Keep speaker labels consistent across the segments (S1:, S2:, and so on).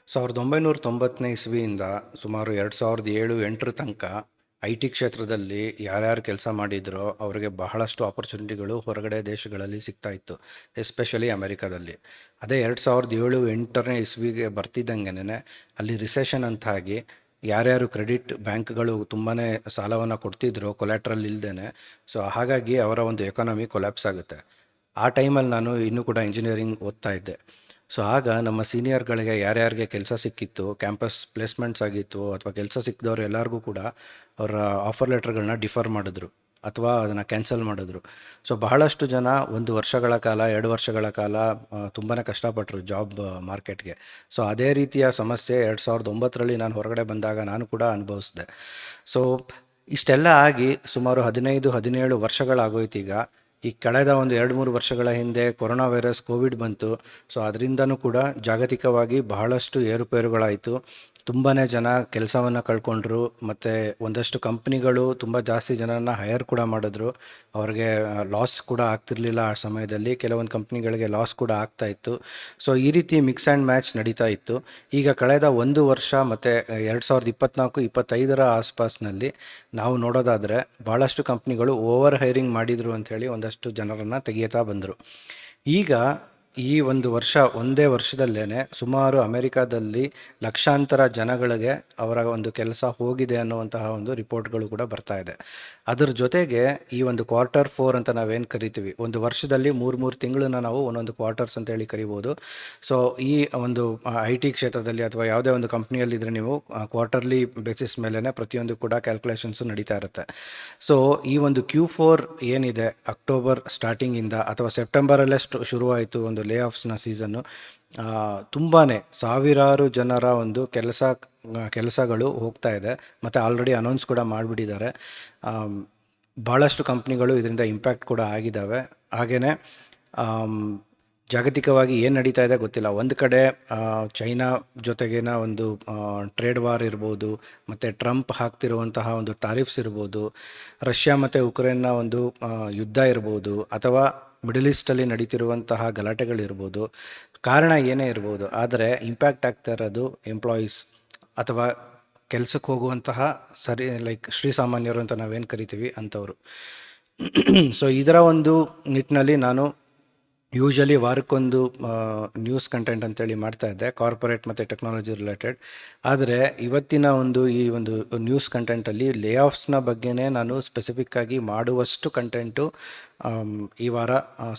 S1: 1990ನೇ ಇಸ್ವಿಯಿಂದ ಸುಮಾರು 2007-8 ತನಕ I T ಕ್ಷೇತ್ರದಲ್ಲಿ ಯಾರ್ಯಾರು ಕೆಲಸ ಮಾಡಿದ್ರೋ ಅವರಿಗೆ ಬಹಳಷ್ಟು ಆಪರ್ಚುನಿಟಿಗಳು ಹೊರಗಡೆ ದೇಶಗಳಲ್ಲಿ ಸಿಗ್ತಾ ಇತ್ತು, ಎಸ್ಪೆಷಲಿ ಅಮೆರಿಕಾದಲ್ಲಿ. ಅದೇ 2007-8ನೇ ಇಸ್ವಿಗೆ ಬರ್ತಿದ್ದಂಗೆನೆ ಅಲ್ಲಿ ರಿಸೆಷನ್ ಅಂತ ಆಗಿ ಯಾರ್ಯಾರು ಕ್ರೆಡಿಟ್ ಬ್ಯಾಂಕ್ಗಳು ತುಂಬಾ ಸಾಲವನ್ನು ಕೊಡ್ತಿದ್ರು ಕೊಲ್ಯಾಟ್ರಲ್ ಇಲ್ದೇನೆ. ಸೊ ಹಾಗಾಗಿ ಅವರ ಒಂದು ಎಕಾನಮಿ ಕೊಲ್ಯಾಪ್ಸ್ ಆಗುತ್ತೆ. ಆ ಟೈಮಲ್ಲಿ ನಾನು ಇನ್ನೂ ಕೂಡ ಇಂಜಿನಿಯರಿಂಗ್ ಓದ್ತಾ ಇದ್ದೆ. ಸೊ ಆಗ ನಮ್ಮ ಸೀನಿಯರ್ಗಳಿಗೆ ಯಾರ್ಯಾರಿಗೆ ಕೆಲಸ ಸಿಕ್ಕಿತ್ತು, ಕ್ಯಾಂಪಸ್ ಪ್ಲೇಸ್ಮೆಂಟ್ಸ್ ಆಗಿತ್ತು ಅಥವಾ ಕೆಲಸ ಸಿಕ್ಕಿದವ್ರು ಎಲ್ಲರಿಗೂ ಕೂಡ ಅವರ ಆಫರ್ ಲೆಟರ್ಗಳನ್ನ ಡಿಫರ್ ಮಾಡಿದ್ರು ಅಥವಾ ಅದನ್ನು ಕ್ಯಾನ್ಸಲ್ ಮಾಡಿದ್ರು. ಸೊ ಬಹಳಷ್ಟು ಜನ 1 ವರ್ಷಗಳ ಕಾಲ 2 ವರ್ಷಗಳ ಕಾಲ ತುಂಬಾ ಕಷ್ಟಪಟ್ಟರು ಜಾಬ್ ಮಾರ್ಕೆಟ್ಗೆ. ಸೊ ಅದೇ ರೀತಿಯ ಸಮಸ್ಯೆ 2009ರಲ್ಲಿ ನಾನು ಹೊರಗಡೆ ಬಂದಾಗ ನಾನು ಕೂಡ ಅನುಭವಿಸಿದೆ. ಸೊ ಇಷ್ಟೆಲ್ಲ ಆಗಿ ಸುಮಾರು 15-17 ವರ್ಷಗಳಾಗೋಯ್ತು. ಈ ಕಳೆದ ಒಂದು 2-3 ವರ್ಷಗಳ ಹಿಂದೆ ಕೊರೋನಾ ವೈರಸ್ ಕೋವಿಡ್ ಬಂತು. ಸೊ ಅದರಿಂದನೂ ಕೂಡ ಜಾಗತಿಕವಾಗಿ ಬಹಳಷ್ಟು ಏರುಪೇರುಗಳಾಯಿತು. ತುಂಬಾ ಜನ ಕೆಲಸವನ್ನು ಕಳ್ಕೊಂಡ್ರು ಮತ್ತು ಒಂದಷ್ಟು ಕಂಪ್ನಿಗಳು ತುಂಬ ಜಾಸ್ತಿ ಜನರನ್ನ ಹೈರ್ ಕೂಡ ಮಾಡಿದ್ರು. ಅವ್ರಿಗೆ ಲಾಸ್ ಕೂಡ ಆಗ್ತಿರ್ಲಿಲ್ಲ ಆ ಸಮಯದಲ್ಲಿ, ಕೆಲವೊಂದು ಕಂಪ್ನಿಗಳಿಗೆ ಲಾಸ್ ಕೂಡ ಆಗ್ತಾ ಇತ್ತು. ಸೊ ಈ ರೀತಿ ಮಿಕ್ಸ್ ಆ್ಯಂಡ್ ಮ್ಯಾಚ್ ನಡೀತಾ ಇತ್ತು. ಈಗ ಕಳೆದ 1 ವರ್ಷ ಮತ್ತು 2024-25ರ ಆಸ್ಪಾಸ್ನಲ್ಲಿ ನಾವು ನೋಡೋದಾದರೆ ಭಾಳಷ್ಟು ಕಂಪ್ನಿಗಳು ಓವರ್ ಹೈರಿಂಗ್ ಮಾಡಿದರು ಅಂಥೇಳಿ ಒಂದಷ್ಟು ಜನರನ್ನು ತೆಗೆಯುತ್ತಾ ಬಂದರು. ಈಗ ಈ ಒಂದೇ ವರ್ಷದಲ್ಲೇ ಸುಮಾರು ಅಮೆರಿಕಾದಲ್ಲಿ ಲಕ್ಷಾಂತರ ಜನಗಳಿಗೆ ಅವರ ಒಂದು ಕೆಲಸ ಹೋಗಿದೆ ಅನ್ನುವಂತಹ ಒಂದು ರಿಪೋರ್ಟ್ಗಳು ಕೂಡ ಬರ್ತಾ ಇದೆ. ಅದರ ಜೊತೆಗೆ ಈ ಒಂದು Q4 ಅಂತ ನಾವೇನು ಕರಿತೀವಿ, ಒಂದು ವರ್ಷದಲ್ಲಿ 3 ತಿಂಗಳನ್ನ ನಾವು ಒಂದೊಂದು ಕ್ವಾರ್ಟರ್ಸ್ ಅಂತೇಳಿ ಕರಿಬೋದು. ಸೊ ಈ ಒಂದು ಐ ಟಿ ಕ್ಷೇತ್ರದಲ್ಲಿ ಅಥವಾ ಯಾವುದೇ ಒಂದು ಕಂಪ್ನಿಯಲ್ಲಿದ್ದರೆ ನೀವು ಕ್ವಾರ್ಟರ್ಲಿ ಬೇಸಿಸ್ ಮೇಲೇ ಪ್ರತಿಯೊಂದು ಕೂಡ ಕ್ಯಾಲ್ಕುಲೇಷನ್ಸು ನಡೀತಾ ಇರುತ್ತೆ. ಸೊ ಈ ಒಂದು Q4 ಏನಿದೆ, ಅಕ್ಟೋಬರ್ ಸ್ಟಾರ್ಟಿಂಗಿಂದ ಅಥವಾ ಸೆಪ್ಟೆಂಬರಲ್ಲೇ ಶುರುವಾಯಿತು ಒಂದು ಲೇ ಆಫ್ಸ್ನ ಸೀಸನ್ನು. ತುಂಬಾ ಸಾವಿರಾರು ಜನರ ಒಂದು ಕೆಲಸಗಳು ಹೋಗ್ತಾ ಇದೆ ಮತ್ತು ಆಲ್ರೆಡಿ ಅನೌನ್ಸ್ ಕೂಡ ಮಾಡಿಬಿಟ್ಟಿದ್ದಾರೆ. ಭಾಳಷ್ಟು ಕಂಪ್ನಿಗಳು ಇದರಿಂದ ಇಂಪ್ಯಾಕ್ಟ್ ಕೂಡ ಆಗಿದ್ದಾವೆ. ಹಾಗೆಯೇ ಜಾಗತಿಕವಾಗಿ ಏನು ನಡೀತಾ ಇದೆ ಗೊತ್ತಿಲ್ಲ. ಒಂದು ಕಡೆ ಚೈನಾ ಜೊತೆಗಿನ ಒಂದು ಟ್ರೇಡ್ ವಾರ್ ಇರ್ಬೋದು, ಮತ್ತು ಟ್ರಂಪ್ ಹಾಕ್ತಿರುವಂತಹ ಒಂದು ಟಾರಿಫ್ಸ್ ಇರ್ಬೋದು, ರಷ್ಯಾ ಮತ್ತು ಉಕ್ರೇನ್ನ ಒಂದು ಯುದ್ಧ ಇರ್ಬೋದು, ಅಥವಾ ಮಿಡಲ್ ಈಸ್ಟಲ್ಲಿ ನಡೀತಿರುವಂತಹ ಗಲಾಟೆಗಳಿರ್ಬೋದು. ಕಾರಣ ಏನೇ ಇರ್ಬೋದು, ಆದರೆ ಇಂಪ್ಯಾಕ್ಟ್ ಆಗ್ತಾ ಇರೋದು ಎಂಪ್ಲಾಯೀಸ್ ಅಥವಾ ಕೆಲಸಕ್ಕೆ ಹೋಗುವಂತಹ ಶ್ರೀಸಾಮಾನ್ಯರು ಅಂತ ನಾವೇನು ಕರಿತೀವಿ ಅಂಥವ್ರು. ಸೊ ಇದರ ಒಂದು ನಿಟ್ಟಿನಲ್ಲಿ ನಾನು ಯೂಶಲಿ ವಾರಕ್ಕೊಂದು ನ್ಯೂಸ್ ಕಂಟೆಂಟ್ ಅಂತೇಳಿ ಮಾಡ್ತಾಯಿದ್ದೆ, ಕಾರ್ಪೊರೇಟ್ ಮತ್ತು ಟೆಕ್ನಾಲಜಿ ರಿಲೇಟೆಡ್. ಆದರೆ ಇವತ್ತಿನ ಈ ಒಂದು ನ್ಯೂಸ್ ಕಂಟೆಂಟಲ್ಲಿ ಲೇ ಆಫ್ಸ್ನ ಬಗ್ಗೆನೇ ನಾನು ಸ್ಪೆಸಿಫಿಕ್ಕಾಗಿ ಮಾಡುವಷ್ಟು ಕಂಟೆಂಟು ಈ ವಾರ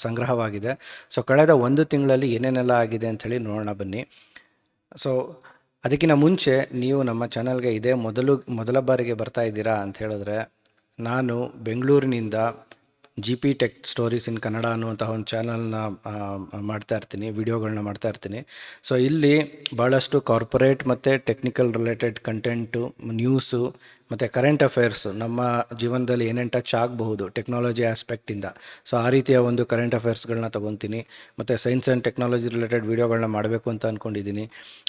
S1: ಸಂಗ್ರಹವಾಗಿದೆ. ಸೊ ಕಳೆದ 1 ತಿಂಗಳಲ್ಲಿ ಏನೇನೆಲ್ಲ ಆಗಿದೆ ಅಂಥೇಳಿ ನೋಡೋಣ ಬನ್ನಿ. ಸೊ ಅದಕ್ಕಿಂತ ಮುಂಚೆ ನೀವು ನಮ್ಮ ಚಾನಲ್ಗೆ ಇದೇ ಮೊದಲ ಬಾರಿಗೆ ಬರ್ತಾ ಇದ್ದೀರಾ ಅಂತ ಹೇಳಿದ್ರೆ, ನಾನು ಬೆಂಗಳೂರಿನಿಂದ GP tech stories in Kannada ಅನ್ನುವಂತಹ ಒಂದು ಚಾನಲ್ನ ಮಾಡ್ತಾ ಇರ್ತೀನಿ, ವಿಡಿಯೋಗಳನ್ನ ಮಾಡ್ತಾ ಇರ್ತೀನಿ. ಸೊ ಇಲ್ಲಿ ಭಾಳಷ್ಟು ಕಾರ್ಪೊರೇಟ್ ಮತ್ತು ಟೆಕ್ನಿಕಲ್ ರಿಲೇಟೆಡ್ ಕಂಟೆಂಟು, ನ್ಯೂಸು ಮತ್ತು ಕರೆಂಟ್ ಅಫೇರ್ಸು, ನಮ್ಮ ಜೀವನದಲ್ಲಿ ಏನೇನು ಟಚ್ ಆಗಬಹುದು ಟೆಕ್ನಾಲಜಿ ಆಸ್ಪೆಕ್ಟಿಂದ, ಸೊ ಆ ರೀತಿಯ ಒಂದು ಕರೆಂಟ್ ಅಫೇರ್ಸ್ಗಳನ್ನ ತೊಗೊತೀನಿ. ಮತ್ತು ಸೈನ್ಸ್ ಆ್ಯಂಡ್ ಟೆಕ್ನಾಲಜಿ ರಿಲೇಟೆಡ್ ವೀಡಿಯೋಗಳನ್ನ ಮಾಡಬೇಕು ಅಂತ ಅಂದ್ಕೊಂಡಿದ್ದೀನಿ.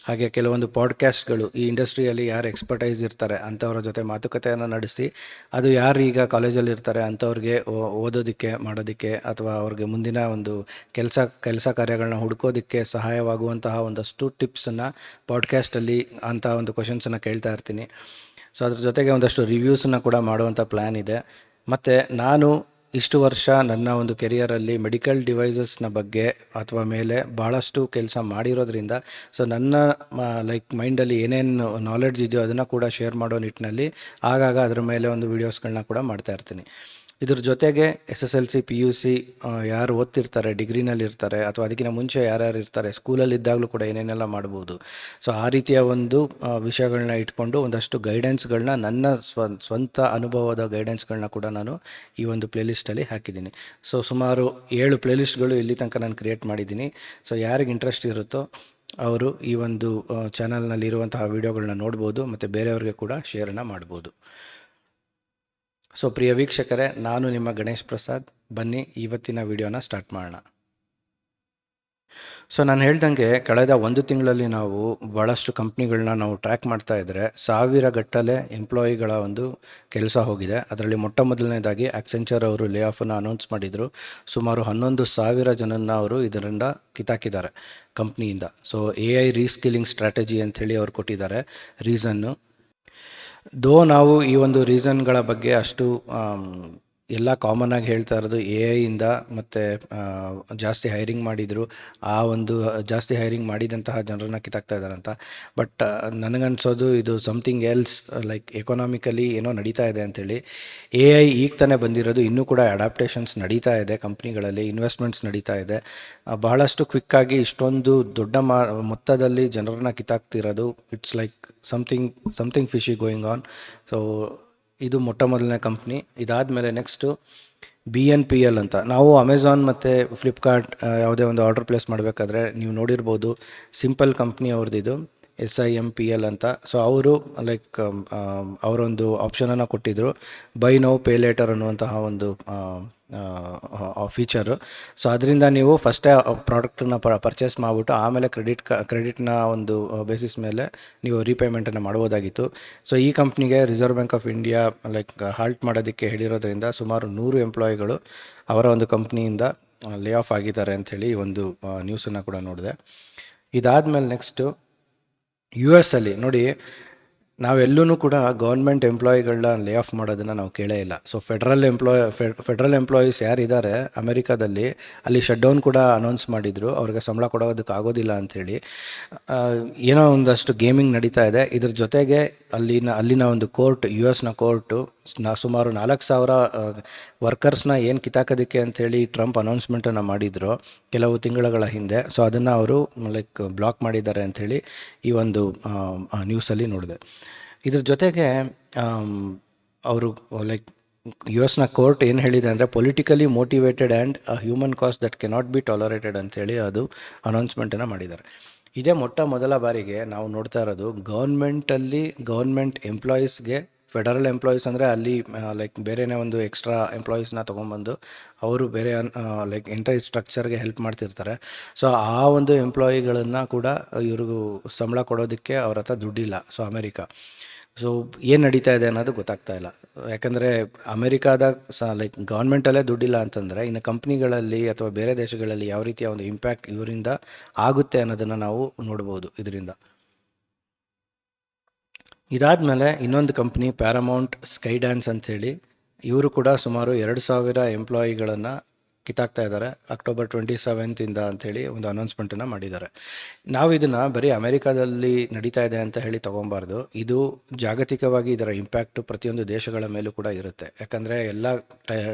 S1: ಹಾಗೆ ಕೆಲವೊಂದು ಪಾಡ್ಕ್ಯಾಸ್ಟ್ಗಳು, ಈ ಇಂಡಸ್ಟ್ರಿಯಲ್ಲಿ ಯಾರು ಎಕ್ಸ್ಪರ್ಟೈಸ್ ಇರ್ತಾರೆ ಅಂಥವ್ರ ಜೊತೆ ಮಾತುಕತೆಯನ್ನು ನಡೆಸಿ, ಅದು ಯಾರು ಈಗ ಕಾಲೇಜಲ್ಲಿ ಇರ್ತಾರೆ ಅಂಥವ್ರಿಗೆ ಓದೋದಕ್ಕೆ, ಮಾಡೋದಕ್ಕೆ, ಅಥವಾ ಅವ್ರಿಗೆ ಮುಂದಿನ ಒಂದು ಕೆಲಸ ಕಾರ್ಯಗಳನ್ನ ಹುಡ್ಕೋದಕ್ಕೆ ಸಹಾಯವಾಗುವಂತಹ ಒಂದಷ್ಟು ಟಿಪ್ಸನ್ನು ಪಾಡ್ಕ್ಯಾಸ್ಟಲ್ಲಿ ಅಂಥ ಒಂದು ಕ್ವಶನ್ಸನ್ನು ಕೇಳ್ತಾ ಇರ್ತೀನಿ. ಸೊ ಅದ್ರ ಜೊತೆಗೆ ಒಂದಷ್ಟು ರಿವ್ಯೂಸನ್ನು ಕೂಡ ಮಾಡುವಂಥ ಪ್ಲ್ಯಾನ್ ಇದೆ. ಮತ್ತು ನಾನು ಇಷ್ಟು ವರ್ಷ ನನ್ನ ಒಂದು ಕೆರಿಯರಲ್ಲಿ ಮೆಡಿಕಲ್ ಡಿವೈಸಸ್ನ ಬಗ್ಗೆ ಅಥವಾ ಮೇಲೆ ಭಾಳಷ್ಟು ಕೆಲಸ ಮಾಡಿರೋದ್ರಿಂದ, ಸೊ ನನ್ನ ಮೈಂಡಲ್ಲಿ ಏನೇನು ನಾಲೆಡ್ಜ್ ಇದೆಯೋ ಅದನ್ನು ಕೂಡ ಶೇರ್ ಮಾಡೋ ನಿಟ್ಟಿನಲ್ಲಿ ಆಗಾಗ ಅದರ ಮೇಲೆ ಒಂದು ವೀಡಿಯೋಸ್ಗಳನ್ನ ಕೂಡ ಮಾಡ್ತಾ ಇರ್ತೀನಿ. ಇದ್ರ ಜೊತೆಗೆ SSLC PUC ಯಾರು ಓದ್ತಿರ್ತಾರೆ, ಡಿಗ್ರಿನಲ್ಲಿ ಇರ್ತಾರೆ, ಅಥವಾ ಅದಕ್ಕಿಂತ ಮುಂಚೆ ಯಾರ್ಯಾರು ಇರ್ತಾರೆ, ಸ್ಕೂಲಲ್ಲಿ ಇದ್ದಾಗಲೂ ಕೂಡ ಏನೇನೆಲ್ಲ ಮಾಡ್ಬೋದು, ಸೊ ಆ ರೀತಿಯ ಒಂದು ವಿಷಯಗಳನ್ನ ಇಟ್ಕೊಂಡು ಒಂದಷ್ಟು ಗೈಡೆನ್ಸ್ಗಳನ್ನ, ನನ್ನ ಸ್ವಂತ ಅನುಭವದ ಗೈಡೆನ್ಸ್ಗಳನ್ನ ಕೂಡ ನಾನು ಈ ಒಂದು ಪ್ಲೇಲಿಸ್ಟಲ್ಲಿ ಹಾಕಿದ್ದೀನಿ. ಸೊ ಸುಮಾರು 7 ಪ್ಲೇಲಿಸ್ಟ್ಗಳು ಇಲ್ಲಿ ತನಕ ನಾನು ಕ್ರಿಯೇಟ್ ಮಾಡಿದ್ದೀನಿ. ಸೊ ಯಾರಿಗೆ ಇಂಟ್ರೆಸ್ಟ್ ಇರುತ್ತೋ ಅವರು ಈ ಒಂದು ಚಾನಲ್ನಲ್ಲಿ ಇರುವಂತಹ ವೀಡಿಯೋಗಳನ್ನ ನೋಡ್ಬೋದು ಮತ್ತು ಬೇರೆಯವ್ರಿಗೆ ಕೂಡ ಶೇರನ್ನು ಮಾಡ್ಬೋದು. ಸೊ ಪ್ರಿಯ ವೀಕ್ಷಕರೇ, ನಾನು ನಿಮ್ಮ ಗಣೇಶ್ ಪ್ರಸಾದ್. ಬನ್ನಿ ಇವತ್ತಿನ ವಿಡಿಯೋನ ಸ್ಟಾರ್ಟ್ ಮಾಡೋಣ. ಸೊ ನಾನು ಹೇಳ್ದಂಗೆ ಕಳೆದ ಒಂದು ತಿಂಗಳಲ್ಲಿ ನಾವು ಭಾಳಷ್ಟು ಕಂಪ್ನಿಗಳನ್ನ ನಾವು ಟ್ರ್ಯಾಕ್ ಮಾಡ್ತಾ ಇದ್ದರೆ ಸಾವಿರ ಗಟ್ಟಲೆ ಎಂಪ್ಲಾಯಿಗಳ ಒಂದು ಕೆಲಸ ಹೋಗಿದೆ. ಅದರಲ್ಲಿ ಮೊಟ್ಟ ಮೊದಲನೇದಾಗಿ ಆಕ್ಸೆಂಚರ್ ಅವರು ಲೇ ಆಫನ್ನು ಅನೌನ್ಸ್ ಮಾಡಿದರು. ಸುಮಾರು 11,000 ಜನನ್ನ ಅವರು ಇದರಿಂದ ಕಿತ್ತಾಕಿದ್ದಾರೆ ಕಂಪ್ನಿಯಿಂದ. ಸೊ AI ರೀಸ್ಕಿಲಿಂಗ್ ಸ್ಟ್ರಾಟಜಿ ಅಂಥೇಳಿ ಅವ್ರು ಕೊಟ್ಟಿದ್ದಾರೆ ರೀಸನ್ನು. ನಾವು ಈ ಒಂದು ರೀಸನ್ಗಳ ಬಗ್ಗೆ ಅಷ್ಟು ಎಲ್ಲ ಕಾಮನ್ ಆಗಿ ಹೇಳ್ತಾ ಇರೋದು AI ಮತ್ತು ಜಾಸ್ತಿ ಹೈರಿಂಗ್ ಮಾಡಿದರು, ಆ ಒಂದು ಜಾಸ್ತಿ ಹೈರಿಂಗ್ ಮಾಡಿದಂತಹ ಜನರನ್ನ ಕಿತ್ತಾಕ್ತಾ ಇದ್ದಾರೆ ಅಂತ. ಬಟ್ ನನಗನ್ಸೋದು ಇದು ಸಮಥಿಂಗ್ ಎಲ್ಸ್, ಲೈಕ್ ಎಕನಾಮಿಕಲಿ ಏನೋ ನಡೀತಾ ಇದೆ ಅಂಥೇಳಿ. AI ಈಗ ತಾನೇ ಬಂದಿರೋದು, ಇನ್ನೂ ಕೂಡ ಅಡಾಪ್ಟೇಷನ್ಸ್ ನಡೀತಾ ಇದೆ ಕಂಪ್ನಿಗಳಲ್ಲಿ, ಇನ್ವೆಸ್ಟ್ಮೆಂಟ್ಸ್ ನಡೀತಾ ಇದೆ. ಬಹಳಷ್ಟು ಕ್ವಿಕ್ಕಾಗಿ ಇಷ್ಟೊಂದು ದೊಡ್ಡ ಮೊತ್ತದಲ್ಲಿ ಜನರನ್ನ ಕಿತ್ತಾಕ್ತಿರೋದು, it's like something fishy going on. So ಇದು ಮೊಟ್ಟ ಮೊದಲನೇ ಕಂಪ್ನಿ. ಇದಾದಮೇಲೆ ನೆಕ್ಸ್ಟು BNPL ಅಂತ. ನಾವು ಅಮೆಝಾನ್ ಮತ್ತು ಫ್ಲಿಪ್ಕಾರ್ಟ್ ಯಾವುದೇ ಒಂದು ಆರ್ಡರ್ ಪ್ಲೇಸ್ ಮಾಡಬೇಕಾದ್ರೆ ನೀವು ನೋಡಿರ್ಬೋದು, ಸಿಂಪಲ್ ಕಂಪ್ನಿ ಅವ್ರದ್ದು SIMPL ಅಂತ. ಸೊ ಅವರು ಲೈಕ್ ಅವರೊಂದು ಆಪ್ಷನನ್ನು ಕೊಟ್ಟಿದ್ದರು, ಬೈ ನೌ ಪೇ ಲೇಟರ್ ಅನ್ನುವಂತಹ ಒಂದು ಫೀಚರು. ಸೊ ಅದರಿಂದ ನೀವು ಫಸ್ಟೇ ಪ್ರಾಡಕ್ಟನ್ನು ಪರ್ಚೇಸ್ ಮಾಡಿಬಿಟ್ಟು ಆಮೇಲೆ ಕ್ರೆಡಿಟ್ನ ಒಂದು ಬೇಸಿಸ್ ಮೇಲೆ ನೀವು ರೀಪೇಮೆಂಟನ್ನು ಮಾಡ್ಬೋದಾಗಿತ್ತು. ಸೊ ಈ ಕಂಪ್ನಿಗೆ reserve bank of India like halt ಮಾಡೋದಕ್ಕೆ ಹೇಳಿರೋದ್ರಿಂದ ಸುಮಾರು 100 ಎಂಪ್ಲಾಯಿಗಳು ಅವರ ಒಂದು ಕಂಪ್ನಿಯಿಂದ ಲೇ ಆಫ್ ಆಗಿದ್ದಾರೆ ಅಂಥೇಳಿ ಒಂದು ನ್ಯೂಸನ್ನು ಕೂಡ ನೋಡಿದೆ. ಇದಾದಮೇಲೆ ನೆಕ್ಸ್ಟು US ಅಲ್ಲಿ ನೋಡಿ, ನಾವೆಲ್ಲೂ ಕೂಡ ಗೌರ್ಮೆಂಟ್ ಎಂಪ್ಲಾಯಿಗಳನ್ನ ಲೇ ಆಫ್ ಮಾಡೋದನ್ನು ನಾವು ಕೇಳೇ ಇಲ್ಲ. ಸೊ ಫೆಡ್ರಲ್ ಎಂಪ್ಲಾಯೀಸ್ ಯಾರಿದ್ದಾರೆ ಅಮೆರಿಕಾದಲ್ಲಿ, ಅಲ್ಲಿ ಶಟ್ ಡೌನ್ ಕೂಡ ಅನೌನ್ಸ್ ಮಾಡಿದರು, ಅವ್ರಿಗೆ ಸಂಬಳ ಕೊಡೋದಕ್ಕೆ ಆಗೋದಿಲ್ಲ ಅಂಥೇಳಿ. ಏನೋ ಒಂದಷ್ಟು ಗೇಮಿಂಗ್ ನಡೀತಾ ಇದೆ. ಇದ್ರ ಜೊತೆಗೆ ಅಲ್ಲಿನ ಒಂದು ಕೋರ್ಟ್, US ಕೋರ್ಟು ಸುಮಾರು 4,000 ವರ್ಕರ್ಸ್ನ ಏನು ಕಿತ್ತಾಕೋದಕ್ಕೆ ಅಂಥೇಳಿ ಟ್ರಂಪ್ ಅನೌನ್ಸ್ಮೆಂಟನ್ನು ಮಾಡಿದರು ಕೆಲವು ತಿಂಗಳುಗಳ ಹಿಂದೆ. ಸೊ ಅದನ್ನು ಅವರು ಲೈಕ್ ಬ್ಲಾಕ್ ಮಾಡಿದ್ದಾರೆ ಅಂಥೇಳಿ ಈ ಒಂದು ನ್ಯೂಸಲ್ಲಿ ನೋಡಿದೆ. ಇದ್ರ ಜೊತೆಗೆ ಅವರು ಲೈಕ್ US ಕೋರ್ಟ್ ಏನು ಹೇಳಿದೆ ಅಂದರೆ, politically motivated and a human cost that cannot be tolerated ಅಂಥೇಳಿ ಅದು ಅನೌನ್ಸ್ಮೆಂಟನ್ನು ಮಾಡಿದ್ದಾರೆ. ಇದೇ ಮೊಟ್ಟ ಮೊದಲ ಬಾರಿಗೆ ನಾವು ನೋಡ್ತಾ ಇರೋದು ಗೌರ್ಮೆಂಟ್ ಎಂಪ್ಲಾಯೀಸ್ಗೆ, ಫೆಡರಲ್ ಎಂಪ್ಲಾಯೀಸ್ ಅಂದರೆ ಅಲ್ಲಿ ಲೈಕ್ ಬೇರೆಯೇ ಒಂದು ಎಕ್ಸ್ಟ್ರಾ ಎಂಪ್ಲಾಯೀಸ್ನ ತೊಗೊಂಬಂದು ಅವರು ಬೇರೆ ಲೈಕ್ ಎಂಟೈರ್ ಸ್ಟ್ರಕ್ಚರ್ಗೆ ಹೆಲ್ಪ್ ಮಾಡ್ತಿರ್ತಾರೆ. ಸೊ ಆ ಒಂದು ಎಂಪ್ಲಾಯಿಗಳನ್ನು ಕೂಡ ಇವ್ರಿಗೂ ಸಂಬಳ ಕೊಡೋದಕ್ಕೆ ಅವ್ರ ಹತ್ರ ದುಡ್ಡಿಲ್ಲ. ಸೊ ಅಮೆರಿಕಾ, ಸೊ ಏನು ನಡೀತಾ ಇದೆ ಅನ್ನೋದು ಗೊತ್ತಾಗ್ತಾ ಇಲ್ಲ. ಯಾಕಂದರೆ ಅಮೆರಿಕಾದಾಗ ಲೈಕ್ ಗೌರ್ಮೆಂಟಲ್ಲೇ ದುಡ್ಡಿಲ್ಲ ಅಂತಂದರೆ ಇನ್ನು ಕಂಪ್ನಿಗಳಲ್ಲಿ ಅಥವಾ ಬೇರೆ ದೇಶಗಳಲ್ಲಿ ಯಾವ ರೀತಿಯ ಒಂದು ಇಂಪ್ಯಾಕ್ಟ್ ಇವರಿಂದ ಆಗುತ್ತೆ ಅನ್ನೋದನ್ನು ನಾವು ನೋಡ್ಬೋದು ಇದರಿಂದ. ಇದಾದಮೇಲೆ ಇನ್ನೊಂದು ಕಂಪ್ನಿ ಪ್ಯಾರಮೌಂಟ್ ಸ್ಕೈಡ್ಯಾನ್ಸ್ ಅಂಥೇಳಿ, ಇವರು ಕೂಡ ಸುಮಾರು 2,000 ಎಂಪ್ಲಾಯಿಗಳನ್ನು ಕಿತ್ತಾಕ್ತಾ ಇದ್ದಾರೆ ಅಕ್ಟೋಬರ್ 27 ಅಂಥೇಳಿ ಒಂದು ಅನೌನ್ಸ್ಮೆಂಟನ್ನು ಮಾಡಿದ್ದಾರೆ. ನಾವು ಇದನ್ನು ಬರೀ ಅಮೆರಿಕಾದಲ್ಲಿ ನಡೀತಾ ಇದೆ ಅಂತ ಹೇಳಿ ತೊಗೊಬಾರ್ದು. ಇದು ಜಾಗತಿಕವಾಗಿ ಇದರ ಇಂಪ್ಯಾಕ್ಟು ಪ್ರತಿಯೊಂದು ದೇಶಗಳ ಮೇಲೂ ಕೂಡ ಇರುತ್ತೆ. ಯಾಕಂದರೆ ಎಲ್ಲ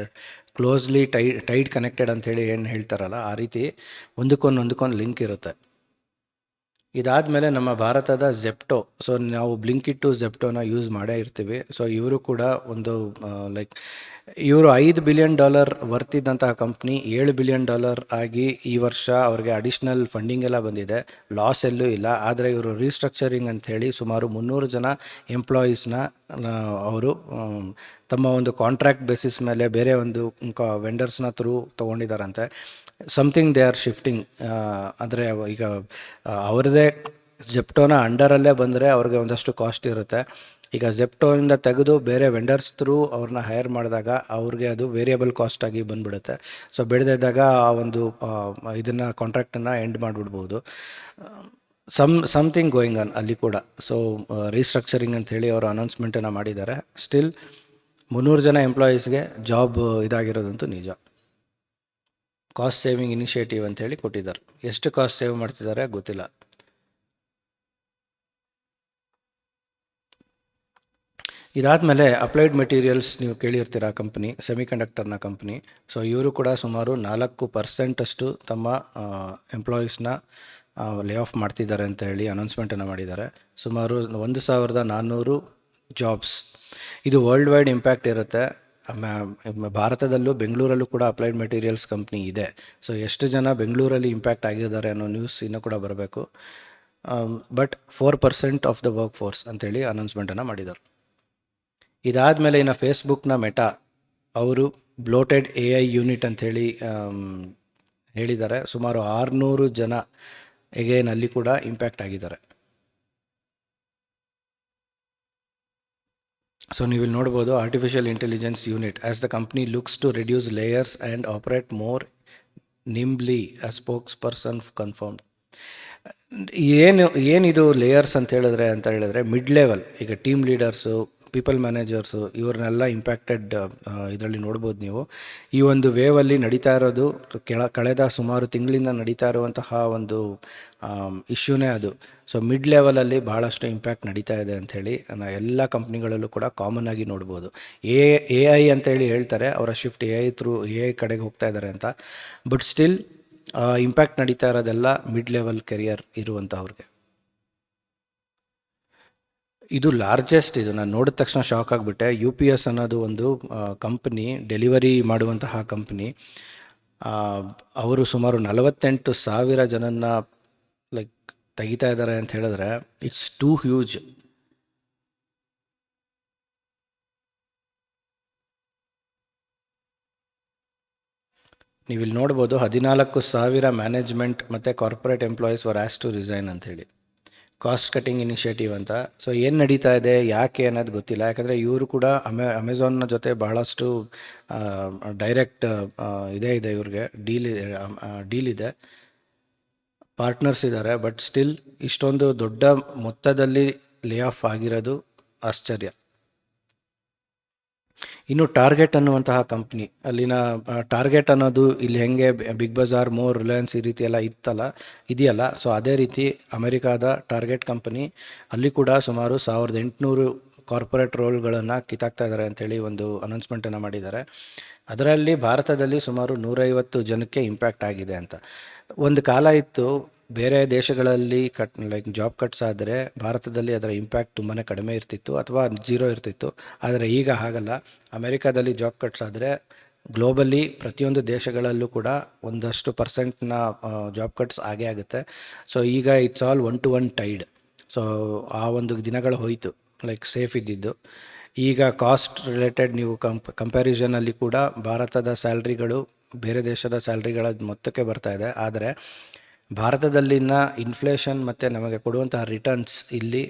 S1: ಕ್ಲೋಸ್ಲಿ ಟೈಡ್ ಕನೆಕ್ಟೆಡ್ ಅಂಥೇಳಿ ಏನು ಹೇಳ್ತಾರಲ್ಲ, ಆ ರೀತಿ ಒಂದಕ್ಕೊಂದು ಲಿಂಕ್ ಇರುತ್ತೆ. ಇದಾದಮೇಲೆ ನಮ್ಮ ಭಾರತದ ಝೆಪ್ಟೋ. ಸೊ ನಾವು ಬ್ಲಿಂಕಿಟ್ ಝೆಪ್ಟೋನ ಯೂಸ್ ಮಾಡೇ ಇರ್ತೀವಿ. ಸೊ ಇವರು ಕೂಡ ಒಂದು ಲೈಕ್ ಇವರು $5 ಬಿಲಿಯನ್ ವರ್ತಿದ್ದಂತಹ ಕಂಪ್ನಿ $7 ಬಿಲಿಯನ್ ಆಗಿ ಈ ವರ್ಷ ಅವ್ರಿಗೆ ಅಡಿಷ್ನಲ್ ಫಂಡಿಂಗ್ ಎಲ್ಲ ಬಂದಿದೆ, ಲಾಸ್ ಎಲ್ಲೂ ಇಲ್ಲ. ಆದರೆ ಇವರು ರೀಸ್ಟ್ರಕ್ಚರಿಂಗ್ ಅಂಥೇಳಿ ಸುಮಾರು 300 ಜನ ಎಂಪ್ಲಾಯೀಸ್ನ ಅವರು ತಮ್ಮ ಒಂದು ಕಾಂಟ್ರಾಕ್ಟ್ ಬೇಸಿಸ್ ಮೇಲೆ ಬೇರೆ ಒಂದು ವೆಂಡರ್ಸ್ನ ಥ್ರೂ ತೊಗೊಂಡಿದ್ದಾರಂತೆ. Something they are shifting. ಅಂದರೆ ಈಗ ಅವ್ರದ್ದೇ ಝೆಪ್ಟೋನ ಅಂಡರಲ್ಲೇ ಬಂದರೆ ಅವ್ರಿಗೆ ಒಂದಷ್ಟು ಕಾಸ್ಟ್ ಇರುತ್ತೆ. ಈಗ ಝೆಪ್ಟೋಯಿಂದ ತೆಗೆದು ಬೇರೆ ವೆಂಡರ್ಸ್ ಥ್ರೂ ಅವ್ರನ್ನ ಹೈರ್ ಮಾಡಿದಾಗ ಅವ್ರಿಗೆ ಅದು ವೇರಿಯಬಲ್ ಕಾಸ್ಟ್ ಆಗಿ ಬಂದುಬಿಡುತ್ತೆ. ಸೊ ಬೆಳೆದಿದ್ದಾಗ ಆ ಒಂದು ಇದನ್ನು ಕಾಂಟ್ರಾಕ್ಟನ್ನು ಎಂಡ್ ಮಾಡಿಬಿಡ್ಬೋದು. ಸಮಥಿಂಗ್ ಗೋಯಿಂಗ್ ಆನ್ ಅಲ್ಲಿ ಕೂಡ. ಸೊ ರೀಸ್ಟ್ರಕ್ಚರಿಂಗ್ ಅಂಥೇಳಿ ಅವರು ಅನೌನ್ಸ್ಮೆಂಟನ್ನು ಮಾಡಿದ್ದಾರೆ. ಸ್ಟಿಲ್ 300 ಜನ ಎಂಪ್ಲಾಯೀಸ್ಗೆ ಜಾಬ್ ಇದಾಗಿರೋದಂತೂ ನಿಜ. ಕಾಸ್ಟ್ ಸೇವಿಂಗ್ ಇನಿಷಿಯೇಟಿವ್ ಅಂಥೇಳಿ ಕೊಟ್ಟಿದ್ದಾರೆ. ಎಷ್ಟು ಕಾಸ್ಟ್ ಸೇವ್ ಮಾಡ್ತಿದ್ದಾರೆ ಗೊತ್ತಿಲ್ಲ. ಇದಾದಮೇಲೆ ಅಪ್ಲೈಡ್ ಮೆಟೀರಿಯಲ್ಸ್, ನೀವು ಕೇಳಿರ್ತೀರ ಕಂಪ್ನಿ, ಸೆಮಿಕಂಡಕ್ಟರ್ನ ಕಂಪ್ನಿ. ಸೊ ಇವರು ಕೂಡ ಸುಮಾರು 4% ತಮ್ಮ ಎಂಪ್ಲಾಯೀಸ್ನ ಲೇ ಆಫ್ ಮಾಡ್ತಿದ್ದಾರೆ ಅಂತ ಹೇಳಿ ಅನೌನ್ಸ್ಮೆಂಟನ್ನು ಮಾಡಿದ್ದಾರೆ. ಸುಮಾರು 1,400 ಜಾಬ್ಸ್. ಇದು ವರ್ಲ್ಡ್ ವೈಡ್ ಇಂಪ್ಯಾಕ್ಟ್ ಇರುತ್ತೆ. ಭಾರತದಲ್ಲೂ ಬೆಂಗಳೂರಲ್ಲೂ ಕೂಡ ಅಪ್ಲೈಡ್ ಮೆಟೀರಿಯಲ್ಸ್ ಕಂಪ್ನಿ ಇದೆ. ಸೊ ಎಷ್ಟು ಜನ ಬೆಂಗಳೂರಲ್ಲಿ ಇಂಪ್ಯಾಕ್ಟ್ ಆಗಿದ್ದಾರೆ ಅನ್ನೋ ನ್ಯೂಸ್ ಇನ್ನೂ ಕೂಡ ಬರಬೇಕು. But 4% of the work force ಅಂಥೇಳಿ ಅನೌನ್ಸ್ಮೆಂಟನ್ನು ಮಾಡಿದ್ದಾರೆ. ಇದಾದಮೇಲೆ ಇನ್ನು ಫೇಸ್ಬುಕ್ನ ಮೆಟಾ ಅವರು ಬ್ಲೋಟೆಡ್ AI ಯೂನಿಟ್ ಅಂಥೇಳಿ ಹೇಳಿದ್ದಾರೆ. ಸುಮಾರು 600 ಜನ ಎಗೇನ್ ಅಲ್ಲಿ ಕೂಡ ಇಂಪ್ಯಾಕ್ಟ್ ಆಗಿದ್ದಾರೆ. ಸೊ ನೀವು ಇಲ್ಲಿ ನೋಡ್ಬೋದು, artificial intelligence unit as the company looks to reduce layers and operate more nimbly a spokesperson confirmed. ಏನಿದು ಲೇಯರ್ಸ್ ಅಂತ ಹೇಳಿದ್ರೆ ಮಿಡ್ ಲೆವೆಲ್, ಈಗ ಟೀಮ್ ಲೀಡರ್ಸು, ಪೀಪಲ್ ಮ್ಯಾನೇಜರ್ಸು, ಇವ್ರನ್ನೆಲ್ಲ ಇಂಪ್ಯಾಕ್ಟೆಡ್ ಇದರಲ್ಲಿ ನೋಡ್ಬೋದು ನೀವು. ಈ ಒಂದು ವೇವಲ್ಲಿ ನಡೀತಾ ಇರೋದು ಕಳೆದ ಸುಮಾರು ತಿಂಗಳಿಂದ ನಡೀತಾ ಇರುವಂತಹ ಒಂದು ಇಶ್ಯೂನೇ ಅದು. ಸೊ ಮಿಡ್ ಲೆವೆಲಲ್ಲಿ ಭಾಳಷ್ಟು ಇಂಪ್ಯಾಕ್ಟ್ ನಡೀತಾ ಇದೆ ಅಂಥೇಳಿ ಎಲ್ಲ ಕಂಪ್ನಿಗಳಲ್ಲೂ ಕೂಡ ಕಾಮನ್ ಆಗಿ ನೋಡ್ಬೋದು. ಎ ಐ ಅಂತೇಳಿ ಹೇಳ್ತಾರೆ, ಅವರ ಶಿಫ್ಟ್ ಎ ಐ ಕಡೆಗೆ ಹೋಗ್ತಾ ಇದ್ದಾರೆ ಅಂತ. ಬಟ್ ಸ್ಟಿಲ್ ಇಂಪ್ಯಾಕ್ಟ್ ನಡೀತಾ ಇರೋದೆಲ್ಲ ಮಿಡ್ ಲೆವೆಲ್ ಕೆರಿಯರ್ ಇರುವಂಥವ್ರಿಗೆ. ಇದು ಲಾರ್ಜೆಸ್ಟ್, ಇದು ನಾನು ನೋಡಿದ ತಕ್ಷಣ ಶಾಕ್ ಆಗಿಬಿಟ್ಟೆ. UPS ಅನ್ನೋದು ಒಂದು ಕಂಪ್ನಿ, ಡೆಲಿವರಿ ಮಾಡುವಂತಹ ಕಂಪ್ನಿ. ಅವರು ಸುಮಾರು 48,000 ಜನನ್ನ ಲೈಕ್ ತೆಗಿತಾ ಇದ್ದಾರೆ ಅಂತ ಹೇಳಿದ್ರೆ ಇಟ್ಸ್ ಟೂ ಹ್ಯೂಜ್. ನೀವಿಲ್ಲಿ ನೋಡ್ಬೋದು, 14,000 ಮ್ಯಾನೇಜ್ಮೆಂಟ್ ಮತ್ತು ಕಾರ್ಪೊರೇಟ್ ಎಂಪ್ಲಾಯೀಸ್ ವರ್ ಆಸ್ ಟು ರಿಸೈನ್ ಅಂಥೇಳಿ. ಕಾಸ್ಟ್ ಕಟ್ಟಿಂಗ್ ಇನಿಷಿಯೇಟಿವ್ ಅಂತ. ಸೊ ಏನು ನಡೀತಾ ಇದೆ, ಯಾಕೆ ಅನ್ನೋದು ಗೊತ್ತಿಲ್ಲ. ಯಾಕಂದರೆ ಇವರು ಕೂಡ ಅಮೆಝಾನ್ನ ಜೊತೆ ಬಹಳಷ್ಟು ಡೈರೆಕ್ಟ್ ಇದೆ ಇವ್ರಿಗೆ ಡೀಲ್ ಇದೆ, ಪಾರ್ಟ್ನರ್ಸ್ ಇದ್ದಾರೆ. ಬಟ್ ಸ್ಟಿಲ್ ಇಷ್ಟೊಂದು ದೊಡ್ಡ ಮೊತ್ತದಲ್ಲಿ ಲೇ ಆಫ್ ಆಗಿರೋದು ಆಶ್ಚರ್ಯ. ಇನ್ನು ಟಾರ್ಗೆಟ್ ಅನ್ನುವಂತಹ ಕಂಪ್ನಿ, ಅಲ್ಲಿನ ಟಾರ್ಗೆಟ್ ಅನ್ನೋದು ಇಲ್ಲಿ ಹೆಂಗೆ ಬಿಗ್ ಬಜಾರ್, ಮೋರ್, ರಿಲಯನ್ಸ್ ಈ ರೀತಿ ಎಲ್ಲ ಇದೆಯಲ್ಲ, ಸೊ ಅದೇ ರೀತಿ ಅಮೆರಿಕಾದ ಟಾರ್ಗೆಟ್ ಕಂಪನಿ ಅಲ್ಲಿ ಕೂಡ ಸುಮಾರು 1,800 ಕಾರ್ಪೊರೇಟ್ ರೋಲ್ಗಳನ್ನು ಕಿತ್ತಾಕ್ತಾ ಇದ್ದಾರೆ ಅಂಥೇಳಿ ಒಂದು ಅನೌನ್ಸ್ಮೆಂಟನ್ನು ಮಾಡಿದ್ದಾರೆ. ಅದರಲ್ಲಿ ಭಾರತದಲ್ಲಿ ಸುಮಾರು 150 ಜನಕ್ಕೆ ಇಂಪ್ಯಾಕ್ಟ್ ಆಗಿದೆ ಅಂತ. ಒಂದು ಕಾಲ ಇತ್ತು, ಬೇರೆ ದೇಶಗಳಲ್ಲಿ ಲೈಕ್ ಜಾಬ್ ಕಟ್ಸ್ ಆದರೆ ಭಾರತದಲ್ಲಿ ಅದರ ಇಂಪ್ಯಾಕ್ಟ್ ತುಂಬಾ ಕಡಿಮೆ ಇರ್ತಿತ್ತು ಅಥವಾ ಜೀರೋ ಇರ್ತಿತ್ತು. ಆದರೆ ಈಗ ಹಾಗಲ್ಲ. ಅಮೆರಿಕಾದಲ್ಲಿ ಜಾಬ್ ಕಟ್ಸ್ ಆದರೆ ಗ್ಲೋಬಲಿ ಪ್ರತಿಯೊಂದು ದೇಶಗಳಲ್ಲೂ ಕೂಡ ಒಂದಷ್ಟು ಪರ್ಸೆಂಟ್ನ ಜಾಬ್ ಕಟ್ಸ್ ಆಗೇ ಆಗುತ್ತೆ. ಸೊ ಈಗ it's all 1-to-1 Tide. So ಆ ಒಂದು ದಿನಗಳು ಹೋಯಿತು, ಲೈಕ್ ಸೇಫ್ ಇದ್ದಿದ್ದು. ಈಗ ಕಾಸ್ಟ್ ರಿಲೇಟೆಡ್ ನೀವು ಕಂಪ್ಯಾರಿಸನಲ್ಲಿ ಕೂಡ ಭಾರತದ ಸ್ಯಾಲ್ರಿಗಳು ಬೇರೆ ದೇಶದ ಸ್ಯಾಲ್ರಿಗಳ ಮೊತ್ತಕ್ಕೆ ಬರ್ತಾ ಇದೆ. ಆದರೆ ಭಾರತದಲ್ಲಿನ ಇನ್ಫ್ಲೇಷನ್ ಮತ್ತು ನಮಗೆ ಕೊಡುವಂತಹ ರಿಟರ್ನ್ಸ್ ಇಲ್ಲಿ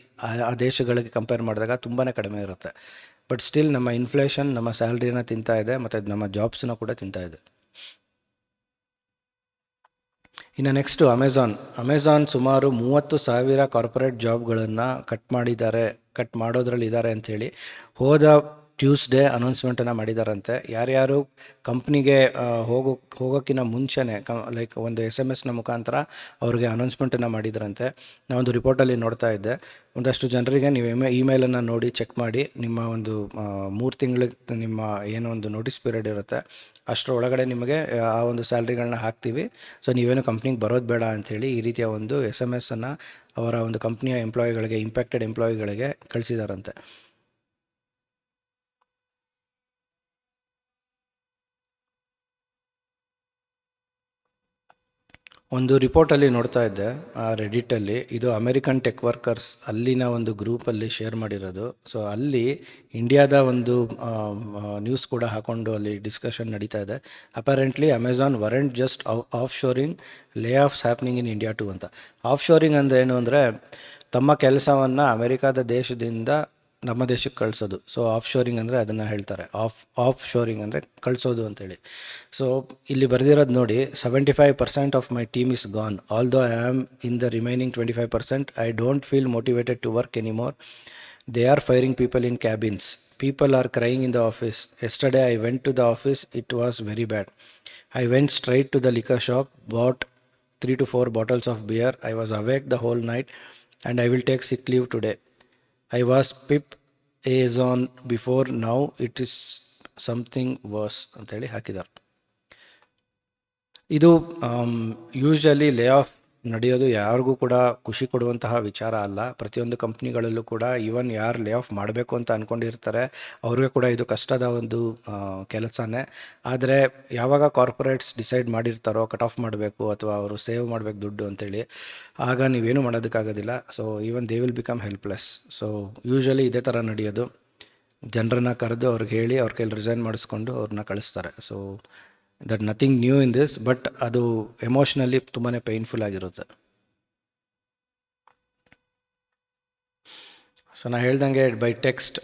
S1: ಆ ದೇಶಗಳಿಗೆ ಕಂಪೇರ್ ಮಾಡಿದಾಗ ತುಂಬಾ ಕಡಿಮೆ ಇರುತ್ತೆ. ಬಟ್ ಸ್ಟಿಲ್ ನಮ್ಮ ಇನ್ಫ್ಲೇಷನ್ ನಮ್ಮ ಸ್ಯಾಲ್ರಿನ ತಿಂತಾ ಇದೆ ಮತ್ತು ನಮ್ಮ ಜಾಬ್ಸನ್ನ ಕೂಡ ತಿಂತಾ ಇದೆ. ಇನ್ನು ನೆಕ್ಸ್ಟು ಅಮೆಝಾನ್ ಸುಮಾರು 30,000 ಕಾರ್ಪೊರೇಟ್ ಜಾಬ್ಗಳನ್ನು ಕಟ್ ಮಾಡೋದ್ರಲ್ಲಿ ಇದ್ದಾರೆ ಅಂಥೇಳಿ ಹೋದ ಟ್ಯೂಸ್ಡೇ ಅನೌನ್ಸ್ಮೆಂಟನ್ನು ಮಾಡಿದಾರಂತೆ. ಯಾರ್ಯಾರು ಕಂಪ್ನಿಗೆ ಹೋಗೋಕ್ಕಿಂತ ಮುಂಚೆನೇ ಲೈಕ್ ಒಂದು SMS ಮುಖಾಂತರ ಅವ್ರಿಗೆ ಅನೌನ್ಸ್ಮೆಂಟನ್ನು ಮಾಡಿದ್ರಂತೆ. ನಾವೊಂದು ರಿಪೋರ್ಟಲ್ಲಿ ನೋಡ್ತಾ ಇದ್ದೆ, ಒಂದಷ್ಟು ಜನರಿಗೆ ನೀವು ಇಮೇಲನ್ನು ನೋಡಿ ಚೆಕ್ ಮಾಡಿ, ನಿಮ್ಮ ಒಂದು 3 ತಿಂಗಳಿಗೆ ನಿಮ್ಮ ಏನೋ ಒಂದು ನೋಟಿಸ್ ಪೀರಿಯಡ್ ಇರುತ್ತೆ, ಅಷ್ಟರ ಒಳಗಡೆ ನಿಮಗೆ ಆ ಒಂದು ಸ್ಯಾಲ್ರಿಗಳನ್ನ ಹಾಕ್ತೀವಿ, ಸೊ ನೀವೇನು ಕಂಪ್ನಿಗೆ ಬರೋದು ಬೇಡ ಅಂಥೇಳಿ ಈ ರೀತಿಯ ಒಂದು SMS ಅವರ ಒಂದು ಕಂಪ್ನಿಯ ಎಂಪ್ಲಾಯಿಗಳಿಗೆ, ಇಂಪ್ಯಾಕ್ಟೆಡ್ ಎಂಪ್ಲಾಯಿಗಳಿಗೆ ಕಳಿಸಿದಾರಂತೆ. ಒಂದು ರಿಪೋರ್ಟಲ್ಲಿ ನೋಡ್ತಾ ಇದ್ದೆ ರೆಡಿಟಲ್ಲಿ, ಇದು ಅಮೆರಿಕನ್ ಟೆಕ್ ವರ್ಕರ್ಸ್ ಅಲ್ಲಿನ ಒಂದು ಗ್ರೂಪಲ್ಲಿ ಶೇರ್ ಮಾಡಿರೋದು. ಸೊ ಅಲ್ಲಿ ಇಂಡಿಯಾದ ಒಂದು ನ್ಯೂಸ್ ಕೂಡ ಹಾಕ್ಕೊಂಡು ಅಲ್ಲಿ ಡಿಸ್ಕಷನ್ ನಡೀತಾ ಇದೆ. Apparently Amazon weren't just offshoring, layoffs happening in India to ಅಂತ. ಆಫ್ ಶೋರಿಂಗ್ ಅಂದರೆ ಏನು ಅಂದರೆ, ತಮ್ಮ ಕೆಲಸವನ್ನು ಅಮೆರಿಕಾದ ದೇಶದಿಂದ ನಮ್ಮ ದೇಶಕ್ಕೆ ಕಳಿಸೋದು. ಸೊ ಆಫ್ ಶೋರಿಂಗ್ ಅಂದರೆ ಅದನ್ನು ಹೇಳ್ತಾರೆ, ಆಫ್ ಶೋರಿಂಗ್ ಅಂದರೆ ಕಳಿಸೋದು ಅಂತೇಳಿ. ಸೊ ಇಲ್ಲಿ ಬರೆದಿರೋದು ನೋಡಿ, 75% of my team is gone, although I am in the remaining 25%. I don't feel motivated to work anymore. They are firing people in cabins. People are crying in the office. Yesterday I went to the office. It was very bad. I went straight to the liquor shop, bought 3 to 4 bottles of beer. I was awake the whole night and I will take sick leave today. I was pip is on before, now it is something worse ಅಂತೇಳಿ ಹಾಕಿದ್ದಾರೆ. ಇದು usually lay off ನಡೆಯೋದು ಯಾರಿಗೂ ಕೂಡ ಖುಷಿ ಕೊಡುವಂತಹ ವಿಚಾರ ಅಲ್ಲ. ಪ್ರತಿಯೊಂದು ಕಂಪ್ನಿಗಳಲ್ಲೂ ಕೂಡ ಈವನ್ ಯಾರು ಲೇ ಆಫ್ ಮಾಡಬೇಕು ಅಂತ ಅಂದ್ಕೊಂಡಿರ್ತಾರೆ ಅವ್ರಿಗೆ ಕೂಡ ಇದು ಕಷ್ಟದ ಒಂದು ಕೆಲಸನೇ. ಆದರೆ ಯಾವಾಗ ಕಾರ್ಪೊರೇಟ್ಸ್ ಡಿಸೈಡ್ ಮಾಡಿರ್ತಾರೋ ಕಟ್ ಆಫ್ ಮಾಡಬೇಕು ಅಥವಾ ಅವರು ಸೇವ್ ಮಾಡಬೇಕು ದುಡ್ಡು ಅಂತೇಳಿ, ಆಗ ನೀವೇನು ಮಾಡೋದಕ್ಕಾಗೋದಿಲ್ಲ. So even they will become helpless. So usually ಇದೇ ಥರ ನಡೆಯೋದು. ಜನರನ್ನ ಕರೆದು ಅವ್ರಿಗೆ ಹೇಳಿ ಅವ್ರ ಕೈಲಿ ರಿಸೈನ್ ಮಾಡಿಸ್ಕೊಂಡು ಅವ್ರನ್ನ ಕಳಿಸ್ತಾರೆ. So that nothing new in this, but ಅದು ಎಮೋಷ್ನಲಿ ತುಂಬಾ ಪೇಯ್ನ್ಫುಲ್ ಆಗಿರುತ್ತೆ. ಸೊ ನಾ ಹೇಳ್ದಂಗೆ by text,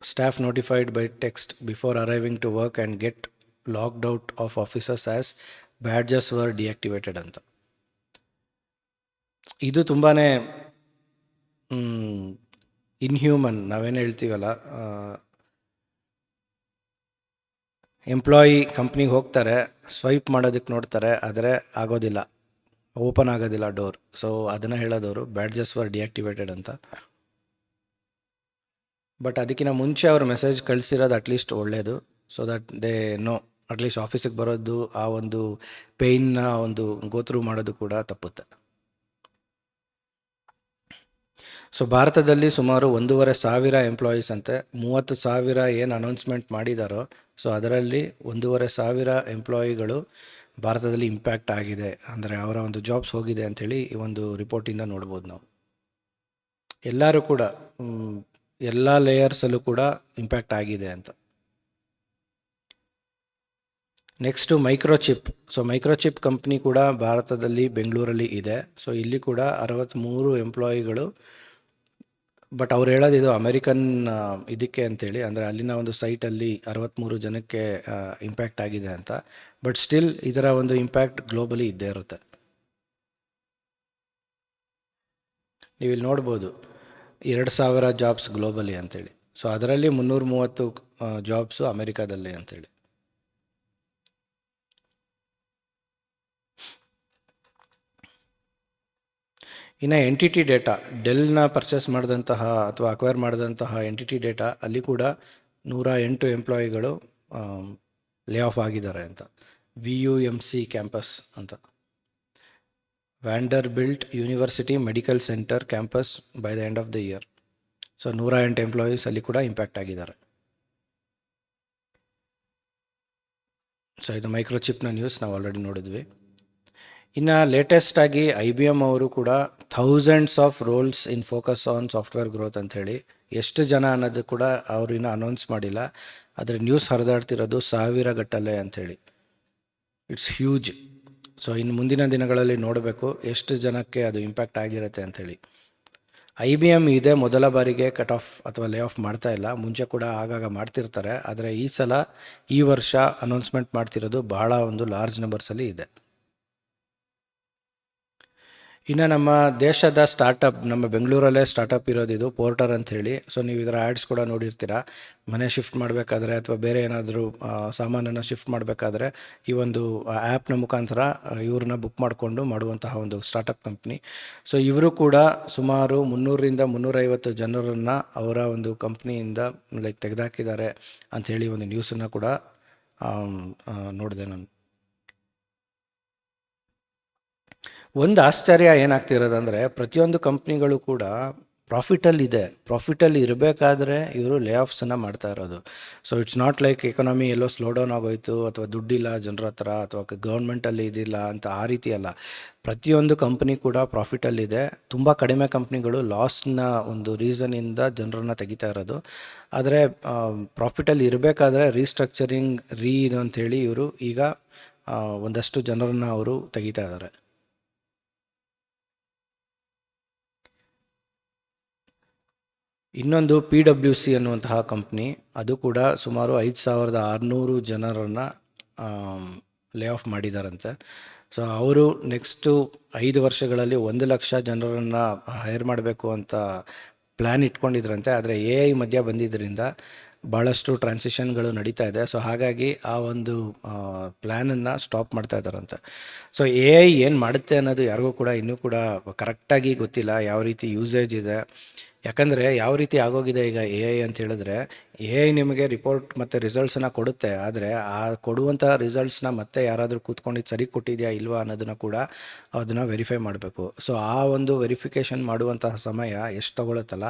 S1: staff notified by text before arriving to work and get locked out of officers as badges were deactivated ಅಂತ. ಇದು ತುಂಬಾ ಇನ್ಹ್ಯೂಮನ್. ನಾವೇನು ಹೇಳ್ತೀವಲ್ಲ, ಎಂಪ್ಲಾಯಿ ಕಂಪ್ನಿಗೆ ಹೋಗ್ತಾರೆ, ಸ್ವೈಪ್ ಮಾಡೋದಕ್ಕೆ ನೋಡ್ತಾರೆ, ಆದರೆ ಆಗೋದಿಲ್ಲ, ಓಪನ್ ಆಗೋದಿಲ್ಲ ಡೋರ್. ಸೊ ಅದನ್ನು ಹೇಳೋದವರು ಬ್ಯಾಡ್ಜಸ್ ವರ್ ಡಿಆಕ್ಟಿವೇಟೆಡ್ ಅಂತ. ಬಟ್ ಅದಕ್ಕಿಂತ ಮುಂಚೆ ಅವರು ಮೆಸೇಜ್ ಕಳಿಸಿರೋದು ಅಟ್ಲೀಸ್ಟ್ ಒಳ್ಳೆಯದು. So that they know, at least ಆಫೀಸಿಗೆ ಬರೋದು, ಆ ಒಂದು ಪೇಯ್ನ ಒಂದು ಗೋತ್ರೂ ಮಾಡೋದು ಕೂಡ ತಪ್ಪುತ್ತೆ. ಸೊ ಭಾರತದಲ್ಲಿ ಸುಮಾರು 1,500 ಎಂಪ್ಲಾಯೀಸ್ ಅಂತೆ. 30,000 ಏನು ಅನೌನ್ಸ್ಮೆಂಟ್ ಮಾಡಿದಾರೋ, ಸೊ ಅದರಲ್ಲಿ 1,500 ಎಂಪ್ಲಾಯಿಗಳು ಭಾರತದಲ್ಲಿ ಇಂಪ್ಯಾಕ್ಟ್ ಆಗಿದೆ, ಅಂದರೆ ಅವರ ಒಂದು ಜಾಬ್ಸ್ ಹೋಗಿದೆ ಅಂಥೇಳಿ ಈ ಒಂದು ರಿಪೋರ್ಟಿಂದ ನೋಡ್ಬೋದು ನಾವು. ಎಲ್ಲರೂ ಕೂಡ ಎಲ್ಲ ಲೇಯರ್ಸಲ್ಲೂ ಕೂಡ ಇಂಪ್ಯಾಕ್ಟ್ ಆಗಿದೆ ಅಂತ. Next microchip. So microchip company ಕೂಡ ಭಾರತದಲ್ಲಿ ಬೆಂಗಳೂರಲ್ಲಿ ಇದೆ. ಸೊ ಇಲ್ಲಿ ಕೂಡ 63 ಎಂಪ್ಲಾಯಿಗಳು, ಬಟ್ ಅವ್ರು ಹೇಳೋದು ಇದು ಅಮೆರಿಕನ್ ಇದಕ್ಕೆ ಅಂತೇಳಿ, ಅಂದರೆ ಅಲ್ಲಿನ ಒಂದು ಸೈಟಲ್ಲಿ 63 ಜನಕ್ಕೆ ಇಂಪ್ಯಾಕ್ಟ್ ಆಗಿದೆ ಅಂತ. ಬಟ್ ಸ್ಟಿಲ್ ಇದರ ಒಂದು ಇಂಪ್ಯಾಕ್ಟ್ ಗ್ಲೋಬಲಿ ಇದ್ದೇ ಇರುತ್ತೆ. ನೀವು ಇಲ್ಲಿ ನೋಡ್ಬೋದು 2,000 ಜಾಬ್ಸ್ ಗ್ಲೋಬಲಿ ಅಂತೇಳಿ. ಸೊ ಅದರಲ್ಲಿ 330 ಜಾಬ್ಸು ಅಮೆರಿಕಾದಲ್ಲಿ ಅಂತೇಳಿ. ಇನ್ನು ಎಂಟಿಟಿ ಡೇಟಾ, ಡೆಲ್ನ ಪರ್ಚೇಸ್ ಮಾಡಿದಂತಹ ಅಥವಾ ಅಕ್ವೈರ್ ಮಾಡಿದಂತಹ ಎಂಟಿಟಿ ಡೇಟಾ, ಅಲ್ಲಿ ಕೂಡ 108 ಎಂಪ್ಲಾಯಿಗಳು ಲೇ ಆಫ್ ಆಗಿದ್ದಾರೆ ಅಂತ. VUMC ಕ್ಯಾಂಪಸ್ ಅಂತ, Vanderbilt university medical center campus by the end of the year. So 108 employees ಅಲ್ಲಿ ಕೂಡ ಇಂಪ್ಯಾಕ್ಟ್ ಆಗಿದ್ದಾರೆ. ಸೊ ಇದು ಮೈಕ್ರೋಚಿಪ್ನ ನ್ಯೂಸ್ ನಾವು ಆಲ್ರೆಡಿ ನೋಡಿದ್ವಿ. ಇನ್ನು ಲೇಟೆಸ್ಟಾಗಿ IBM ಅವರು ಕೂಡ thousands of roles in focus on software growth ಅಂಥೇಳಿ, ಎಷ್ಟು ಜನ ಅನ್ನೋದು ಕೂಡ ಅವರು ಇನ್ನೂ ಅನೌನ್ಸ್ ಮಾಡಿಲ್ಲ, ಆದರೆ ನ್ಯೂಸ್ ಹರಿದಾಡ್ತಿರೋದು 1000 ಗಟ್ಟಲೆ ಅಂಥೇಳಿ. It's huge. ಸೊ ಇನ್ನು ಮುಂದಿನ ದಿನಗಳಲ್ಲಿ ನೋಡಬೇಕು ಎಷ್ಟು ಜನಕ್ಕೆ ಅದು ಇಂಪ್ಯಾಕ್ಟ್ ಆಗಿರುತ್ತೆ ಅಂಥೇಳಿ. IBM ಇದೇ ಮೊದಲ ಬಾರಿಗೆ ಕಟ್ ಆಫ್ ಅಥವಾ ಲೇ ಆಫ್ ಮಾಡ್ತಾ ಇಲ್ಲ, ಮುಂಚೆ ಕೂಡ ಆಗಾಗ ಮಾಡ್ತಿರ್ತಾರೆ. ಆದರೆ ಈ ಸಲ, ಈ ವರ್ಷ ಅನೌನ್ಸ್ಮೆಂಟ್ ಮಾಡ್ತಿರೋದು ಬಹಳ ಒಂದು ಲಾರ್ಜ್ ನಂಬರ್ಸಲ್ಲಿ ಇದೆ. ಇನ್ನು ನಮ್ಮ ದೇಶದ ಸ್ಟಾರ್ಟಪ್, ನಮ್ಮ ಬೆಂಗಳೂರಲ್ಲೇ ಸ್ಟಾರ್ಟಪ್ ಇರೋದಿದು ಪೋರ್ಟರ್ ಅಂತ ಹೇಳಿ. ಸೊ ನೀವು ಇದರ ಆ್ಯಡ್ಸ್ ಕೂಡ ನೋಡಿರ್ತೀರ. ಮನೆ ಶಿಫ್ಟ್ ಮಾಡಬೇಕಾದ್ರೆ ಅಥವಾ ಬೇರೆ ಏನಾದರೂ ಸಾಮಾನನ್ನು ಶಿಫ್ಟ್ ಮಾಡಬೇಕಾದ್ರೆ ಈ ಒಂದು ಆ್ಯಪ್ನ ಮುಖಾಂತರ ಇವ್ರನ್ನ ಬುಕ್ ಮಾಡಿಕೊಂಡು ಮಾಡುವಂತಹ ಒಂದು ಸ್ಟಾರ್ಟಪ್ ಕಂಪ್ನಿ. ಸೊ ಇವರು ಕೂಡ ಸುಮಾರು 300ರಿಂದ 350 ಜನರನ್ನು ಅವರ ಒಂದು ಕಂಪ್ನಿಯಿಂದ ತೆಗೆದುಹಾಕಿದ್ದಾರೆ ಅಂಥೇಳಿ ಒಂದು ನ್ಯೂಸನ್ನು ಕೂಡ ನೋಡಿದೆ ನಾನು. ಒಂದು ಆಶ್ಚರ್ಯ ಏನಾಗ್ತಿರೋದಂದರೆ, ಪ್ರತಿಯೊಂದು ಕಂಪ್ನಿಗಳು ಕೂಡ ಪ್ರಾಫಿಟಲ್ಲಿದೆ. ಪ್ರಾಫಿಟಲ್ಲಿ ಇರಬೇಕಾದ್ರೆ ಇವರು ಲೇ ಆಫ್ಸನ್ನು ಮಾಡ್ತಾ ಇರೋದು. So it's not like economy yellow slow down ಆಗೋಯ್ತು ಅಥವಾ ದುಡ್ಡಿಲ್ಲ ಜನರ ಹತ್ರ ಅಥವಾ ಗೌರ್ಮೆಂಟಲ್ಲಿ ಇದಿಲ್ಲ ಅಂತ, ಆ ರೀತಿ ಅಲ್ಲ. ಪ್ರತಿಯೊಂದು ಕಂಪ್ನಿ ಕೂಡ ಪ್ರಾಫಿಟಲ್ಲಿದೆ. ತುಂಬ ಕಡಿಮೆ ಕಂಪ್ನಿಗಳು ಲಾಸ್ನ ಒಂದು ರೀಸನಿಂದ ಜನರನ್ನು ತೆಗಿತಾ ಇರೋದು. ಆದರೆ ಪ್ರಾಫಿಟಲ್ಲಿ ಇರಬೇಕಾದ್ರೆ ರೀಸ್ಟ್ರಕ್ಚರಿಂಗ್ ಇದು ಅಂಥೇಳಿ ಇವರು ಈಗ ಒಂದಷ್ಟು ಜನರನ್ನು ಅವರು ತೆಗಿತಾ ಇದ್ದಾರೆ. ಇನ್ನೊಂದು PwC ಅನ್ನುವಂತಹ ಕಂಪ್ನಿ, ಅದು ಕೂಡ ಸುಮಾರು 5,600 ಜನರನ್ನು ಲೇ ಆಫ್ ಮಾಡಿದಾರಂತೆ. ಸೊ ಅವರು ನೆಕ್ಸ್ಟು 5 ವರ್ಷಗಳಲ್ಲಿ 1 ಲಕ್ಷ ಜನರನ್ನು ಹೈರ್ ಮಾಡಬೇಕು ಅಂತ ಪ್ಲ್ಯಾನ್ ಇಟ್ಕೊಂಡಿದ್ರಂತೆ. ಆದರೆ AI ಮಧ್ಯ ಬಂದಿದ್ದರಿಂದ ಭಾಳಷ್ಟು ಟ್ರಾನ್ಸಿಷನ್ಗಳು ನಡೀತಾ ಇದೆ. ಸೊ ಹಾಗಾಗಿ ಆ ಒಂದು ಪ್ಲ್ಯಾನನ್ನು ಸ್ಟಾಪ್ ಮಾಡ್ತಾ ಇದ್ದಾರಂತೆ. ಸೊ AI ಏನು ಮಾಡುತ್ತೆ ಅನ್ನೋದು ಯಾರಿಗೂ ಕೂಡ ಇನ್ನೂ ಕೂಡ ಕರೆಕ್ಟಾಗಿ ಗೊತ್ತಿಲ್ಲ, ಯಾವ ರೀತಿ ಯೂಸೇಜ್ ಇದೆ. ಯಾಕಂದರೆ ಯಾವ ರೀತಿ ಆಗೋಗಿದೆ ಈಗ AI ಅಂತ ಹೇಳಿದ್ರೆ, AI ನಿಮಗೆ ರಿಪೋರ್ಟ್ ಮತ್ತು ರಿಸಲ್ಟ್ಸನ್ನು ಕೊಡುತ್ತೆ. ಆದರೆ ಆ ಕೊಡುವಂಥ ರಿಸಲ್ಟ್ಸ್ನ ಮತ್ತೆ ಯಾರಾದರೂ ಕೂತ್ಕೊಂಡಿದ್ದು ಸರಿ ಕೊಟ್ಟಿದೆಯಾ ಇಲ್ವಾ ಅನ್ನೋದನ್ನು ಕೂಡ ಅದನ್ನು ವೆರಿಫೈ ಮಾಡಬೇಕು. ಸೊ ಆ ಒಂದು ವೆರಿಫಿಕೇಷನ್ ಮಾಡುವಂತಹ ಸಮಯ ಎಷ್ಟು ತಗೊಳುತ್ತಲ್ಲ,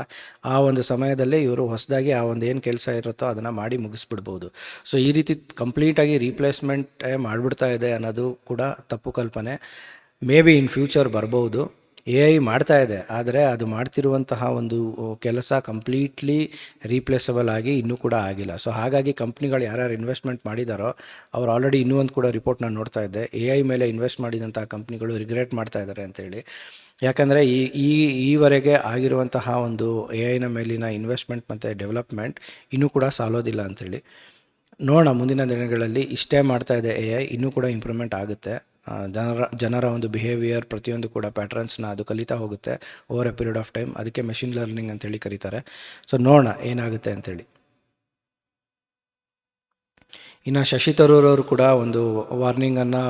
S1: ಆ ಒಂದು ಸಮಯದಲ್ಲೇ ಇವರು ಹೊಸದಾಗಿ ಆ ಒಂದು ಏನು ಕೆಲಸ ಇರುತ್ತೋ ಅದನ್ನು ಮಾಡಿ ಮುಗಿಸ್ಬಿಡ್ಬೋದು. ಸೊ ಈ ರೀತಿ ಕಂಪ್ಲೀಟಾಗಿ ರೀಪ್ಲೇಸ್ಮೆಂಟೇ ಮಾಡಿಬಿಡ್ತಾ ಇದೆ ಅನ್ನೋದು ಕೂಡ ತಪ್ಪು ಕಲ್ಪನೆ. ಮೇ ಬಿ ಇನ್ ಫ್ಯೂಚರ್ ಬರ್ಬೋದು. ಎ ಐ ಮಾಡ್ತಾ ಇದೆ, ಆದರೆ ಅದು ಮಾಡ್ತಿರುವಂತಹ ಒಂದು ಕೆಲಸ ಕಂಪ್ಲೀಟ್ಲಿ ರೀಪ್ಲೇಸಬಲ್ ಆಗಿ ಇನ್ನೂ ಕೂಡ ಆಗಿಲ್ಲ. ಸೊ ಹಾಗಾಗಿ ಕಂಪ್ನಿಗಳು ಯಾರ್ಯಾರು ಇನ್ವೆಸ್ಟ್ಮೆಂಟ್ ಮಾಡಿದಾರೋ ಅವ್ರು ಆಲ್ರೆಡಿ ಇನ್ನೂ ಒಂದು ಕೂಡ ರಿಪೋರ್ಟ್ ನಾನು ನೋಡ್ತಾ ಇದ್ದೆ, ಎ ಐ ಮೇಲೆ ಇನ್ವೆಸ್ಟ್ ಮಾಡಿದಂತಹ ಕಂಪ್ನಿಗಳು ರಿಗ್ರೆಟ್ ಮಾಡ್ತಾ ಇದ್ದಾರೆ ಅಂತೇಳಿ. ಯಾಕಂದರೆ ಈವರೆಗೆ ಆಗಿರುವಂತಹ ಒಂದು ಎ ಐನ ಮೇಲಿನ ಇನ್ವೆಸ್ಟ್ಮೆಂಟ್ ಮತ್ತು ಡೆವಲಪ್ಮೆಂಟ್ ಇನ್ನೂ ಕೂಡ ಸಾಲೋದಿಲ್ಲ ಅಂಥೇಳಿ. ನೋಡೋಣ ಮುಂದಿನ ದಿನಗಳಲ್ಲಿ. ಇಷ್ಟೇ ಮಾಡ್ತಾ ಇದೆ ಎ ಐ, ಇನ್ನೂ ಕೂಡ ಇಂಪ್ರೂವ್ಮೆಂಟ್ ಆಗುತ್ತೆ. ಜನರ ಒಂದು ಬಿಹೇವಿಯರ್ ಪ್ರತಿಯೊಂದು ಕೂಡ ಪ್ಯಾಟ್ರನ್ಸ್ನ ಅದು ಕಲಿತಾ ಹೋಗುತ್ತೆ over A period of time. ಅದಕ್ಕೆ ಮೆಷಿನ್ ಲರ್ನಿಂಗ್ ಅಂತೇಳಿ ಕರೀತಾರೆ. ಸೊ ನೋಡೋಣ ಏನಾಗುತ್ತೆ ಅಂಥೇಳಿ. ಇನ್ನು ಶಶಿ ತರೂರ್ ಅವರು ಕೂಡ ಒಂದು ವಾರ್ನಿಂಗನ್ನು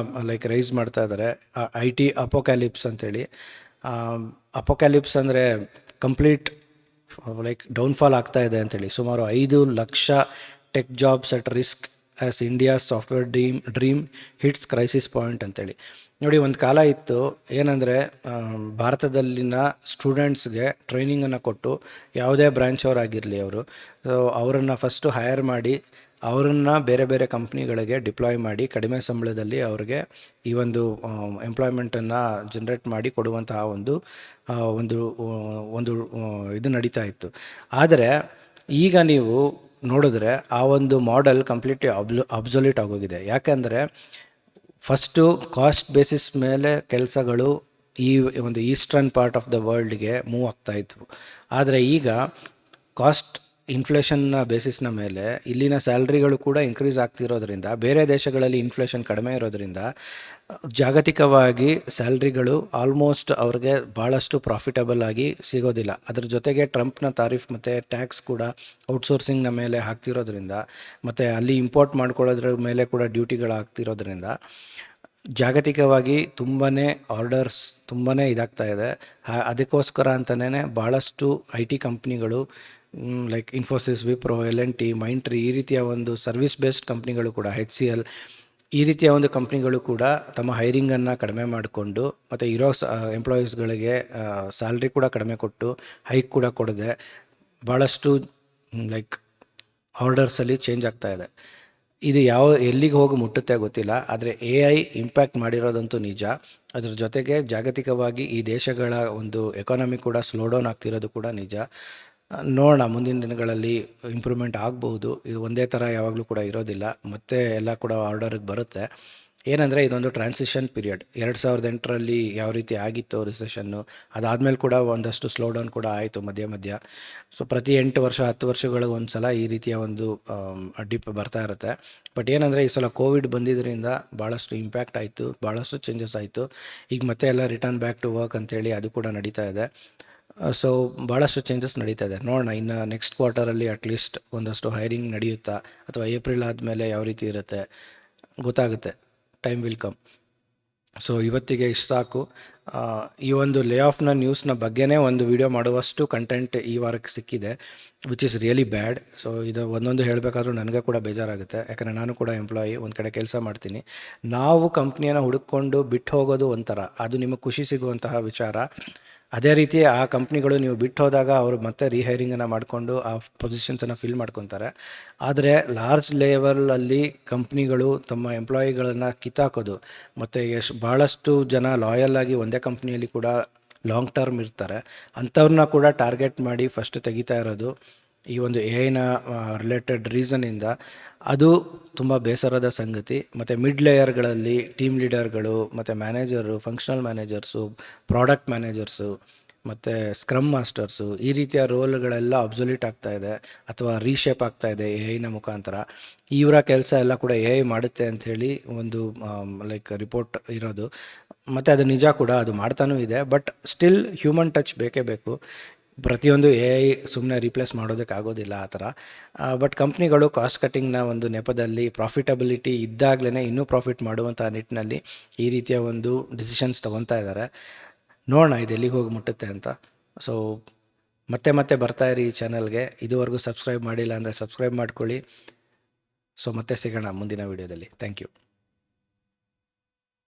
S1: ರೈಸ್ ಮಾಡ್ತಾ ಇದ್ದಾರೆ, ಐ ಟಿ ಅಪೋಕ್ಯಾಲಿಪ್ಸ್ ಅಂತೇಳಿ. ಅಪೋಕ್ಯಾಲಿಪ್ಸ್ ಅಂದರೆ ಕಂಪ್ಲೀಟ್ ಡೌನ್ಫಾಲ್ ಆಗ್ತಾ ಇದೆ ಅಂತೇಳಿ. ಸುಮಾರು 5 lakh tech jobs at risk as India software dream hits crisis point ಅಂತೇಳಿ. ನೋಡಿ, ಒಂದು ಕಾಲ ಇತ್ತು ಏನಂದರೆ ಭಾರತದಲ್ಲಿನ ಸ್ಟೂಡೆಂಟ್ಸ್ಗೆ ಟ್ರೈನಿಂಗನ್ನು ಕೊಟ್ಟು ಯಾವುದೇ ಬ್ರ್ಯಾಂಚ್ ಅವರಾಗಿರಲಿ ಅವರು, ಸೊ ಅವರನ್ನು ಫಸ್ಟು ಹೈರ್ ಮಾಡಿ ಅವರನ್ನು ಬೇರೆ ಬೇರೆ ಕಂಪ್ನಿಗಳಿಗೆ ಡಿಪ್ಲಾಯ್ ಮಾಡಿ ಕಡಿಮೆ ಸಂಬಳದಲ್ಲಿ ಅವ್ರಿಗೆ ಈ ಒಂದು ಎಂಪ್ಲಾಯ್ಮೆಂಟನ್ನು ಜನ್ರೇಟ್ ಮಾಡಿ ಕೊಡುವಂತಹ ಒಂದು ಒಂದು ಒಂದು ಇದು ನಡೀತಾ ಇತ್ತು. ಆದರೆ ಈಗ ನೀವು ನೋಡಿದ್ರೆ ಆ ಒಂದು ಮಾಡೆಲ್ ಕಂಪ್ಲೀಟ್ಲಿ ಅಬ್ಸೊಲ್ಯೂಟ್ ಆಗೋಗಿದೆ. ಯಾಕೆಂದರೆ ಫಸ್ಟು ಕಾಸ್ಟ್ ಬೇಸಿಸ್ ಮೇಲೆ ಕೆಲಸಗಳು ಈ ಒಂದು ಈಸ್ಟರ್ನ್ ಪಾರ್ಟ್ ಆಫ್ ದ ವರ್ಲ್ಡ್ಗೆ ಮೂವ್ ಆಗ್ತಾಯಿದ್ವು. ಆದರೆ ಈಗ ಕಾಸ್ಟ್ ಇನ್ಫ್ಲೇಷನ್ನ ಬೇಸಿಸ್ನ ಮೇಲೆ ಇಲ್ಲಿನ ಸ್ಯಾಲ್ರಿಗಳು ಕೂಡ ಇನ್ಕ್ರೀಸ್ ಆಗ್ತಿರೋದ್ರಿಂದ, ಬೇರೆ ದೇಶಗಳಲ್ಲಿ ಇನ್ಫ್ಲೇಷನ್ ಕಡಿಮೆ ಇರೋದ್ರಿಂದ ಜಾಗತಿಕವಾಗಿ ಸ್ಯಾಲ್ರಿಗಳು ಆಲ್ಮೋಸ್ಟ್ ಅವ್ರಿಗೆ ಭಾಳಷ್ಟು ಪ್ರಾಫಿಟಬಲ್ ಆಗಿ ಸಿಗೋದಿಲ್ಲ. ಅದ್ರ ಜೊತೆಗೆ ಟ್ರಂಪ್ನ ತಾರೀಫ್ ಮತ್ತು ಟ್ಯಾಕ್ಸ್ ಕೂಡ ಔಟ್ಸೋರ್ಸಿಂಗ್ನ ಮೇಲೆ ಹಾಕ್ತಿರೋದ್ರಿಂದ, ಮತ್ತು ಅಲ್ಲಿ ಇಂಪೋರ್ಟ್ ಮಾಡ್ಕೊಳ್ಳೋದ್ರ ಮೇಲೆ ಕೂಡ ಡ್ಯೂಟಿಗಳಾಗ್ತಿರೋದ್ರಿಂದ ಜಾಗತಿಕವಾಗಿ ತುಂಬಾ ಆರ್ಡರ್ಸ್ ತುಂಬಾ ಇದಾಗ್ತಾ ಇದೆ. ಅದಕ್ಕೋಸ್ಕರ ಅಂತಲೇ ಭಾಳಷ್ಟು ಐ ಟಿ ಕಂಪ್ನಿಗಳು like Infosys, Wipro, LNT, Mindtree ಈ ರೀತಿಯ ಒಂದು ಸರ್ವಿಸ್ ಬೇಸ್ಡ್ ಕಂಪ್ನಿಗಳು ಕೂಡ, HCL ಈ ರೀತಿಯ ಒಂದು ಕಂಪ್ನಿಗಳು ಕೂಡ ತಮ್ಮ ಹೈರಿಂಗನ್ನು ಕಡಿಮೆ ಮಾಡಿಕೊಂಡು ಮತ್ತು ಇರೋ ಎಂಪ್ಲಾಯೀಸ್ಗಳಿಗೆ ಸ್ಯಾಲ್ರಿ ಕೂಡ ಕಡಿಮೆ ಕೊಟ್ಟು ಹೈಕ್ ಕೂಡ ಕೊಡದೆ ಭಾಳಷ್ಟು ಆರ್ಡರ್ಸಲ್ಲಿ ಚೇಂಜ್ ಆಗ್ತಾ ಇದೆ. ಇದು ಎಲ್ಲಿಗೆ ಹೋಗಿ ಮುಟ್ಟುತ್ತೆ ಗೊತ್ತಿಲ್ಲ, ಆದರೆ ಎ ಐ ಇಂಪ್ಯಾಕ್ಟ್ ಮಾಡಿರೋದಂತೂ ನಿಜ. ಅದ್ರ ಜೊತೆಗೆ ಜಾಗತಿಕವಾಗಿ ಈ ದೇಶಗಳ ಒಂದು ಎಕಾನಮಿ ಕೂಡ ಸ್ಲೋ ಡೌನ್ ಆಗ್ತಿರೋದು ಕೂಡ ನಿಜ. ನೋಡೋಣ ಮುಂದಿನ ದಿನಗಳಲ್ಲಿ ಇಂಪ್ರೂವ್ಮೆಂಟ್ ಆಗ್ಬೋದು. ಇದು ಒಂದೇ ಥರ ಯಾವಾಗಲೂ ಕೂಡ ಇರೋದಿಲ್ಲ, ಮತ್ತೆ ಎಲ್ಲ ಕೂಡ ಆರ್ಡರ್ಗೆ ಬರುತ್ತೆ. ಏನಂದರೆ ಇದೊಂದು ಟ್ರಾನ್ಸಿಷನ್ ಪೀರಿಯಡ್. 2008ರಲ್ಲಿ ಯಾವ ರೀತಿ ಆಗಿತ್ತು ರಿಸೆಷನ್ನು, ಅದಾದಮೇಲೆ ಕೂಡ ಒಂದಷ್ಟು ಸ್ಲೋ ಡೌನ್ ಕೂಡ ಆಯಿತು ಮಧ್ಯ. ಸೊ ಪ್ರತಿ 8 ವರ್ಷ 10 ವರ್ಷಗಳಿಗೆ ಒಂದು ಸಲ ಈ ರೀತಿಯ ಒಂದು ಡಿಪ್ ಬರ್ತಾ ಇರುತ್ತೆ. ಬಟ್ ಏನಂದರೆ ಈ ಸಲ ಕೋವಿಡ್ ಬಂದಿದ್ದರಿಂದ ಭಾಳಷ್ಟು ಇಂಪ್ಯಾಕ್ಟ್ ಆಯಿತು, ಭಾಳಷ್ಟು ಚೇಂಜಸ್ ಆಯಿತು. ಈಗ ಮತ್ತೆ ಎಲ್ಲ ರಿಟರ್ನ್ ಬ್ಯಾಕ್ ಟು ವರ್ಕ್ ಅಂತೇಳಿ ಅದು ಕೂಡ ನಡೀತಾ ಇದೆ. ಸೊ ಭಾಳಷ್ಟು ಚೇಂಜಸ್ ನಡೀತಾ ಇದೆ. ನೋಡೋಣ ಇನ್ನು ನೆಕ್ಸ್ಟ್ ಕ್ವಾರ್ಟರಲ್ಲಿ ಅಟ್ಲೀಸ್ಟ್ ಒಂದಷ್ಟು ಹೈರಿಂಗ್ ನಡೆಯುತ್ತಾ, ಅಥವಾ ಏಪ್ರಿಲ್ ಆದಮೇಲೆ ಯಾವ ರೀತಿ ಇರುತ್ತೆ ಗೊತ್ತಾಗುತ್ತೆ. Time will come. ಸೊ ಇವತ್ತಿಗೆ ಇಷ್ಟು ಸಾಕು. ಈ ಒಂದು ಲೇ ಆಫ್ನ ನ್ಯೂಸ್ನ ಬಗ್ಗೆನೇ ಒಂದು ವಿಡಿಯೋ ಮಾಡುವಷ್ಟು ಕಂಟೆಂಟ್ ಈ ವಾರಕ್ಕೆ ಸಿಕ್ಕಿದೆ, which is really bad. So ಇದು ಒಂದೊಂದು ಹೇಳಬೇಕಾದ್ರೂ ನನಗೆ ಕೂಡ ಬೇಜಾರಾಗುತ್ತೆ, ಯಾಕಂದರೆ ನಾನು ಕೂಡ ಎಂಪ್ಲಾಯಿ, ಒಂದು ಕಡೆ ಕೆಲಸ ಮಾಡ್ತೀನಿ. ನಾವು ಕಂಪ್ನಿಯನ್ನು ಹುಡುಕೊಂಡು ಬಿಟ್ಟು ಹೋಗೋದು ಒಂಥರ, ಅದು ನಿಮಗೆ ಖುಷಿ ಸಿಗುವಂತಹ ವಿಚಾರ. ಅದೇ ರೀತಿ ಆ ಕಂಪ್ನಿಗಳು ನೀವು ಬಿಟ್ಟು ಹೋದಾಗ ಅವರು ಮತ್ತೆ ರೀಹೈರಿಂಗನ್ನು ಮಾಡಿಕೊಂಡು ಆ ಪೊಸಿಷನ್ಸನ್ನು ಫಿಲ್ ಮಾಡ್ಕೊತಾರೆ. ಆದರೆ ಲಾರ್ಜ್ ಲೆವೆಲಲ್ಲಿ ಕಂಪ್ನಿಗಳು ತಮ್ಮ ಎಂಪ್ಲಾಯಿಗಳನ್ನು ಕಿತ್ತಾಕೋದು, ಮತ್ತು ಭಾಳಷ್ಟು ಜನ ಲಾಯಲ್ ಆಗಿ ಒಂದೇ ಕಂಪ್ನಿಯಲ್ಲಿ ಕೂಡ ಲಾಂಗ್ ಟರ್ಮ್ ಇರ್ತಾರೆ, ಅಂಥವ್ರನ್ನ ಕೂಡ ಟಾರ್ಗೆಟ್ ಮಾಡಿ ಫಸ್ಟ್ ತೆಗಿತಾ ಇರೋದು ಈ ಒಂದು ಎ ಐನ ರಿಲೇಟೆಡ್ ರೀಸನಿಂದ. ಅದು ತುಂಬ ಬೇಸರದ ಸಂಗತಿ. ಮತ್ತು ಮಿಡ್ ಲೇಯರ್ಗಳಲ್ಲಿ ಟೀಮ್ ಲೀಡರ್ಗಳು ಮತ್ತು manager, functional managers, product managers ಮತ್ತು ಸ್ಕ್ರಮ್ ಮಾಸ್ಟರ್ಸು ಈ ರೀತಿಯ ರೋಲ್ಗಳೆಲ್ಲ ಅಬ್ಸೊಲ್ಯೂಟ್ ಆಗ್ತಾ ಇದೆ ಅಥವಾ ರೀಶೇಪ್ ಆಗ್ತಾ ಇದೆ ಎ ಐನ ಮುಖಾಂತರ. ಇವರ ಕೆಲಸ ಎಲ್ಲ ಕೂಡ ಎ ಐ ಮಾಡುತ್ತೆ ಅಂಥೇಳಿ ಒಂದು ರಿಪೋರ್ಟ್ ಇರೋದು, ಮತ್ತು ಅದು ನಿಜ ಕೂಡ, ಅದು ಮಾಡ್ತಾನೂ ಇದೆ. ಬಟ್ ಸ್ಟಿಲ್ ಹ್ಯೂಮನ್ ಟಚ್ ಬೇಕೇ ಬೇಕು. ಪ್ರತಿಯೊಂದು ಎ ಐ ಸುಮ್ಮನೆ ರೀಪ್ಲೇಸ್ ಮಾಡೋದಕ್ಕಾಗೋದಿಲ್ಲ ಆ ಥರ. ಬಟ್ ಕಂಪ್ನಿಗಳು ಕಾಸ್ಟ್ ಕಟ್ಟಿಂಗ್ನ ಒಂದು ನೆಪದಲ್ಲಿ ಪ್ರಾಫಿಟಬಿಲಿಟಿ ಇದ್ದಾಗಲೇ ಇನ್ನೂ ಪ್ರಾಫಿಟ್ ಮಾಡುವಂಥ ನಿಟ್ಟಿನಲ್ಲಿ ಈ ರೀತಿಯ ಒಂದು ಡಿಸಿಷನ್ಸ್ ತೊಗೊತಾ ಇದ್ದಾರೆ. ನೋಡೋಣ ಇದು ಎಲ್ಲಿಗೆ ಹೋಗಿ ಮುಟ್ಟುತ್ತೆ ಅಂತ. ಸೊ ಮತ್ತೆ ಬರ್ತಾಯಿರಿ ಈ ಚಾನಲ್ಗೆ. ಇದುವರೆಗೂ ಸಬ್ಸ್ಕ್ರೈಬ್ ಮಾಡಿಲ್ಲ ಅಂದರೆ ಸಬ್ಸ್ಕ್ರೈಬ್ ಮಾಡ್ಕೊಳ್ಳಿ. ಸೊ ಮತ್ತೆ ಸಿಗೋಣ ಮುಂದಿನ ವೀಡಿಯೋದಲ್ಲಿ. Thank you.